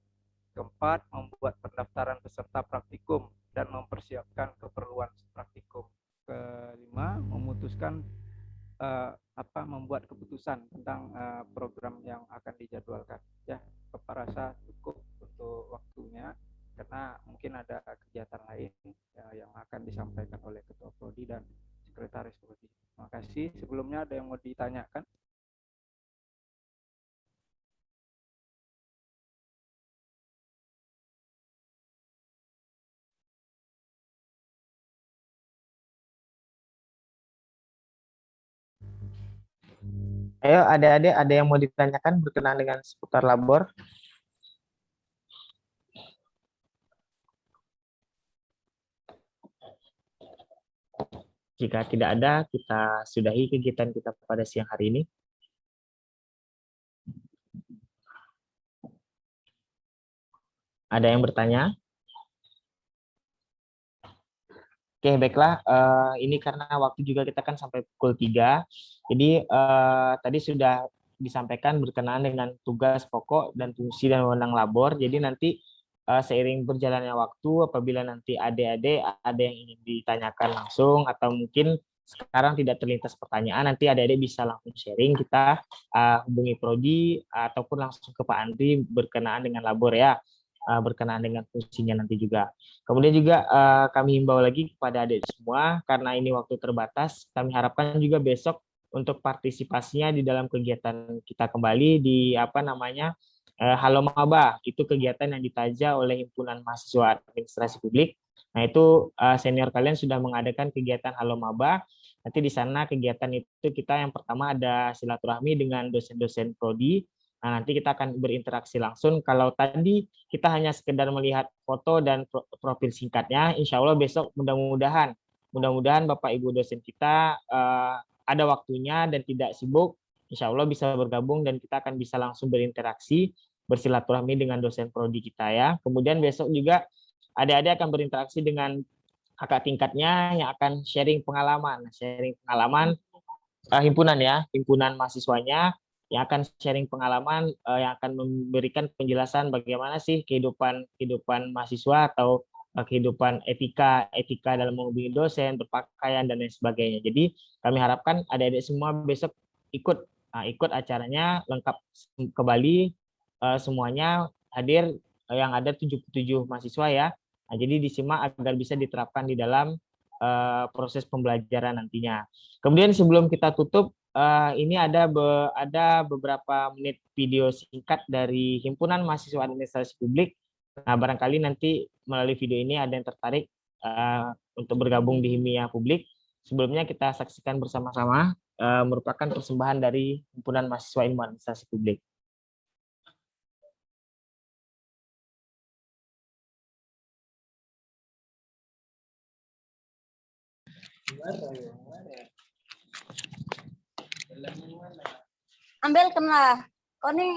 Keempat, membuat pendaftaran peserta praktikum dan mempersiapkan keperluan praktikum. Kelima, memutuskan membuat keputusan tentang program yang akan dijadwalkan. Ya, Bapak rasa cukup untuk waktunya karena mungkin ada kegiatan lain yang akan disampaikan oleh Ketua Prodi dan Sekretaris Prodi. Terima kasih. Sebelumnya ada yang mau ditanyakan? Ayo adik-adik, ada yang mau ditanyakan berkenaan dengan seputar labor? Jika tidak ada, kita sudahi kegiatan kita pada siang hari ini. Ada yang bertanya? Oke, baiklah. Ini karena waktu juga kita kan sampai pukul 3. Jadi tadi sudah disampaikan berkenaan dengan tugas pokok dan fungsi dan wewenang labor. Jadi nanti seiring berjalannya waktu, apabila nanti adik-adik ada yang ingin ditanyakan langsung atau mungkin sekarang tidak terlintas pertanyaan, nanti adik-adik bisa langsung sharing, kita hubungi Prodi ataupun langsung ke Pak Andri berkenaan dengan labor ya, berkenaan dengan fungsinya nanti juga. Kemudian juga kami himbau lagi kepada adik semua, karena ini waktu terbatas, kami harapkan juga besok untuk partisipasinya di dalam kegiatan kita kembali di Halo Maba. Itu kegiatan yang ditaja oleh Himpunan Mahasiswa Administrasi Publik. Nah, itu senior kalian sudah mengadakan kegiatan Halo Maba. Nanti di sana kegiatan itu kita yang pertama ada silaturahmi dengan dosen-dosen prodi. Nah, nanti kita akan berinteraksi langsung. Kalau tadi kita hanya sekedar melihat foto dan profil singkatnya, insya Allah besok mudah-mudahan Bapak Ibu dosen kita ada waktunya dan tidak sibuk, insya Allah bisa bergabung dan kita akan bisa langsung berinteraksi, bersilaturahmi dengan dosen prodi kita ya. Kemudian besok juga adik-adik akan berinteraksi dengan kakak tingkatnya yang akan sharing pengalaman himpunan ya, himpunan mahasiswanya yang akan sharing pengalaman, yang akan memberikan penjelasan bagaimana sih kehidupan mahasiswa atau kehidupan etika dalam menghubungi dosen, berpakaian dan lain sebagainya. Jadi kami harapkan adik-adik semua besok ikut acaranya lengkap kembali, semuanya hadir, yang ada 77 mahasiswa ya. Nah, jadi disimak agar bisa diterapkan di dalam proses pembelajaran nantinya. Kemudian sebelum kita tutup, ini ada beberapa menit video singkat dari Himpunan Mahasiswa Administrasi Publik. Nah, barangkali nanti melalui video ini ada yang tertarik untuk bergabung di Himia Publik. Sebelumnya kita saksikan bersama-sama, merupakan persembahan dari Himpunan Mahasiswa Ilmu Administrasi Publik. Ambil kena. Koning.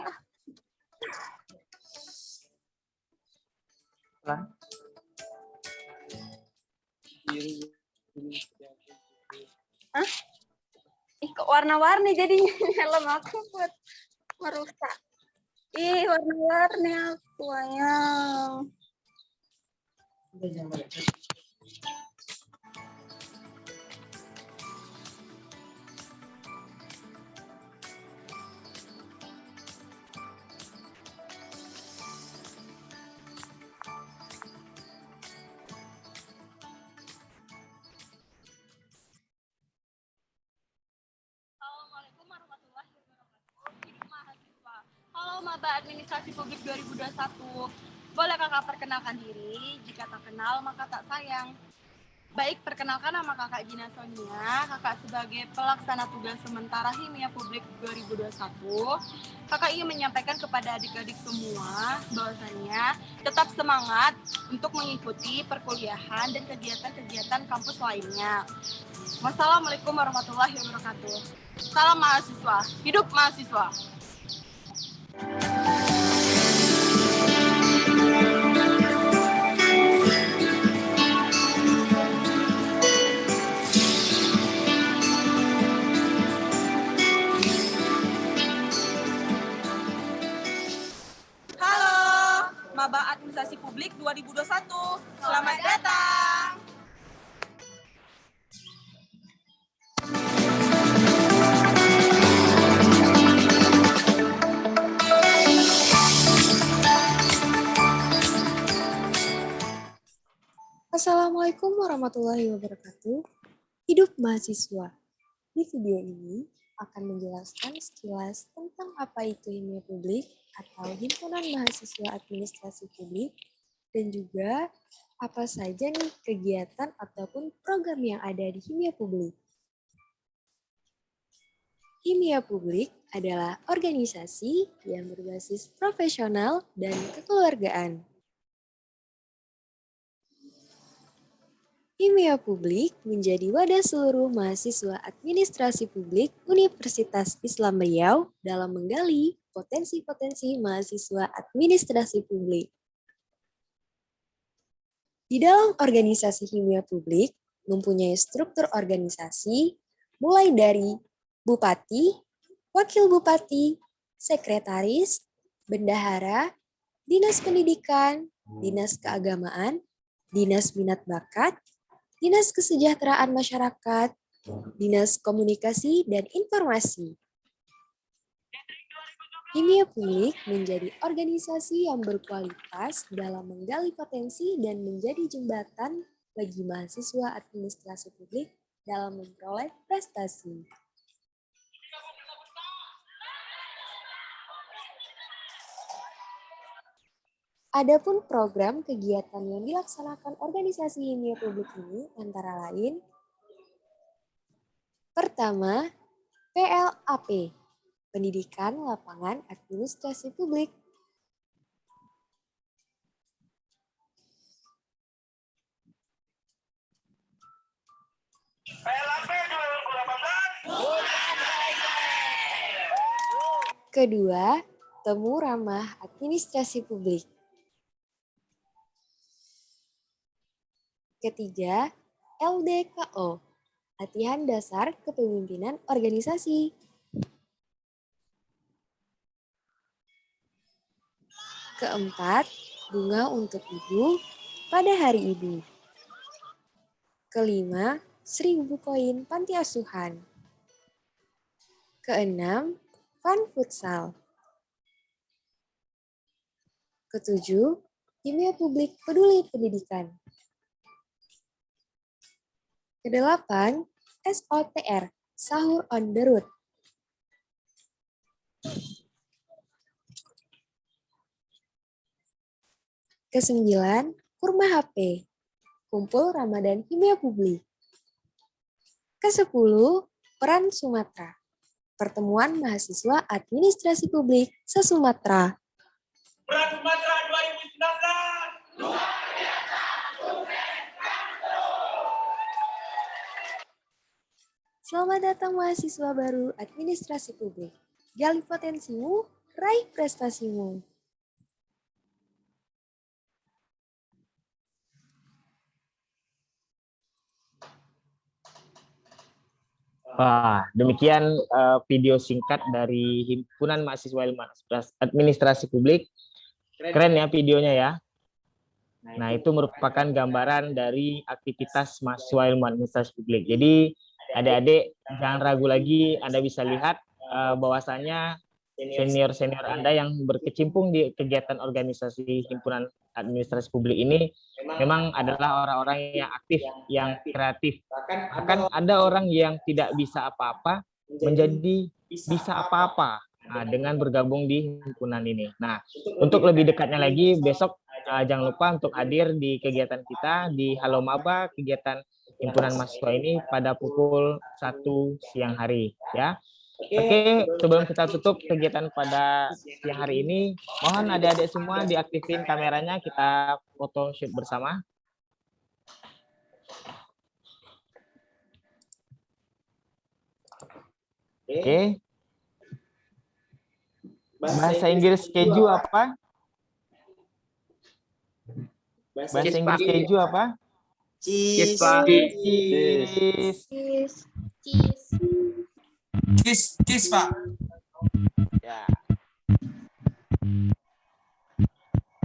Hah? Ih, kok warna-warni jadinya helm aku buat merusak. Ih, warna-warni aku sayang. Halo Maba Administrasi Publik 2021. Boleh kakak perkenalkan diri? Jika tak kenal maka tak sayang. Baik, perkenalkan nama kakak Gina Sonia. Kakak sebagai pelaksana tugas sementara Himia Publik 2021. Kakak ingin menyampaikan kepada adik-adik semua bahwasannya tetap semangat untuk mengikuti perkuliahan dan kegiatan-kegiatan kampus lainnya. Wassalamualaikum warahmatullahi wabarakatuh. Salam mahasiswa, hidup mahasiswa. Halo, Maba Administrasi Publik 2021. Selamat datang. Assalamualaikum warahmatullahi wabarakatuh. Hidup mahasiswa. Di video ini akan menjelaskan sekilas tentang apa itu Himia Publik atau Himpunan Mahasiswa Administrasi Publik dan juga apa saja nih kegiatan ataupun program yang ada di Himia Publik. Himia Publik adalah organisasi yang berbasis profesional dan kekeluargaan. Himia Publik menjadi wadah seluruh mahasiswa administrasi publik Universitas Islam Riau dalam menggali potensi-potensi mahasiswa administrasi publik. Di dalam organisasi Himia Publik mempunyai struktur organisasi mulai dari Bupati, Wakil Bupati, Sekretaris, Bendahara, Dinas Pendidikan, Dinas Keagamaan, Dinas Minat Bakat, Dinas Kesejahteraan Masyarakat, Dinas Komunikasi dan Informasi. Himia Publik menjadi organisasi yang berkualitas dalam menggali potensi dan menjadi jembatan bagi mahasiswa administrasi publik dalam memperoleh prestasi. Adapun program kegiatan yang dilaksanakan organisasi Himia Publik ini antara lain: pertama, PLAP, Pendidikan Lapangan Administrasi Publik. Kedua, Temu Ramah Administrasi Publik. Ketiga, LDKO, Latihan Dasar Kepemimpinan Organisasi. Keempat, bunga untuk ibu pada hari ibu. Kelima, 1000 koin panti asuhan. Keenam, fun futsal. Ketujuh, kimia publik peduli pendidikan. Kedelapan, SOTR, sahur on the road. Kesembilan, kurma HP, kumpul Ramadan kimia publik. Kesepuluh, peran Sumatera, pertemuan mahasiswa administrasi publik se-Sumatera. Peran Sumatera 2019. Selamat datang mahasiswa baru administrasi publik. Gali potensimu, raih prestasimu. Wah, demikian video singkat dari Himpunan Mahasiswa Ilmu Administrasi Publik. Keren ya videonya ya. Nah, itu merupakan gambaran dari aktivitas mahasiswa ilmu administrasi publik. Jadi, adik-adik jangan ragu lagi, Anda bisa lihat bahwasanya senior-senior Anda yang berkecimpung di kegiatan organisasi Himpunan Administrasi Publik ini memang adalah orang-orang yang aktif, yang kreatif. Bahkan ada orang yang tidak bisa apa-apa menjadi bisa apa-apa dengan bergabung di himpunan ini. Nah, untuk lebih dekatnya lagi, besok jangan lupa untuk hadir di kegiatan kita di Halo Maba, kegiatan himpunan mahasiswa ini pada pukul 1 siang hari ya. Oke, sebelum kita tutup kegiatan pada siang hari ini, mohon adik-adik semua diaktifin kameranya, kita foto shoot bersama. Oke. Bahasa Inggris keju apa? Bahasa Inggris keju apa? Cheese. Cheese, Pak. Ya.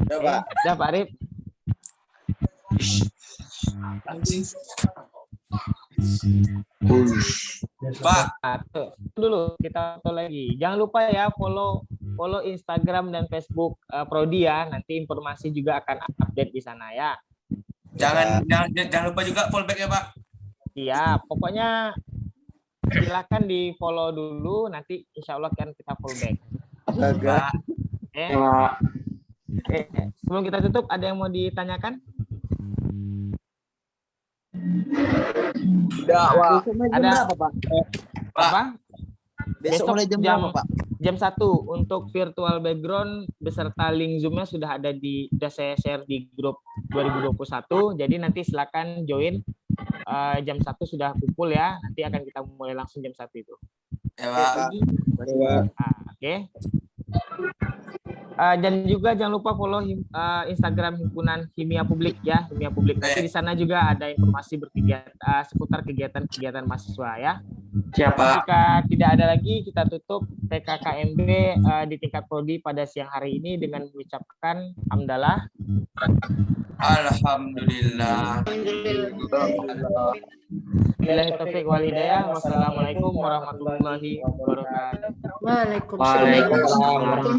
Udah, Pak Arif. Pak, dulu kita foto lagi. Jangan lupa ya follow Instagram dan Facebook Prodi ya. Nanti informasi juga akan update di sana ya. Jangan lupa juga follow back ya, Pak. Iya, pokoknya silakan di follow dulu, nanti insya Allah kan kita follow back. Oke. Sebelum kita tutup, ada yang mau ditanyakan? Ada apa, Pak? Apa? Besok mulai jam berapa, Pak? Jam 1 untuk virtual background beserta link Zoom-nya sudah saya share di grup 2021. Jadi nanti silakan join. Jam 1 sudah kumpul ya. Nanti akan kita mulai langsung jam 1 itu. Oke. Dan juga jangan lupa follow Instagram Himpunan Kimia Publik ya, Kimia Publik. Nanti di sana juga ada informasi seputar kegiatan-kegiatan mahasiswa ya. Jika tidak ada lagi, kita tutup PKKMB di tingkat prodi pada siang hari ini dengan mengucapkan hamdalah. Alhamdulillah. Billahi taufiq wal hidayah. Wassalamualaikum warahmatullahi wabarakatuh. Waalaikumsalam.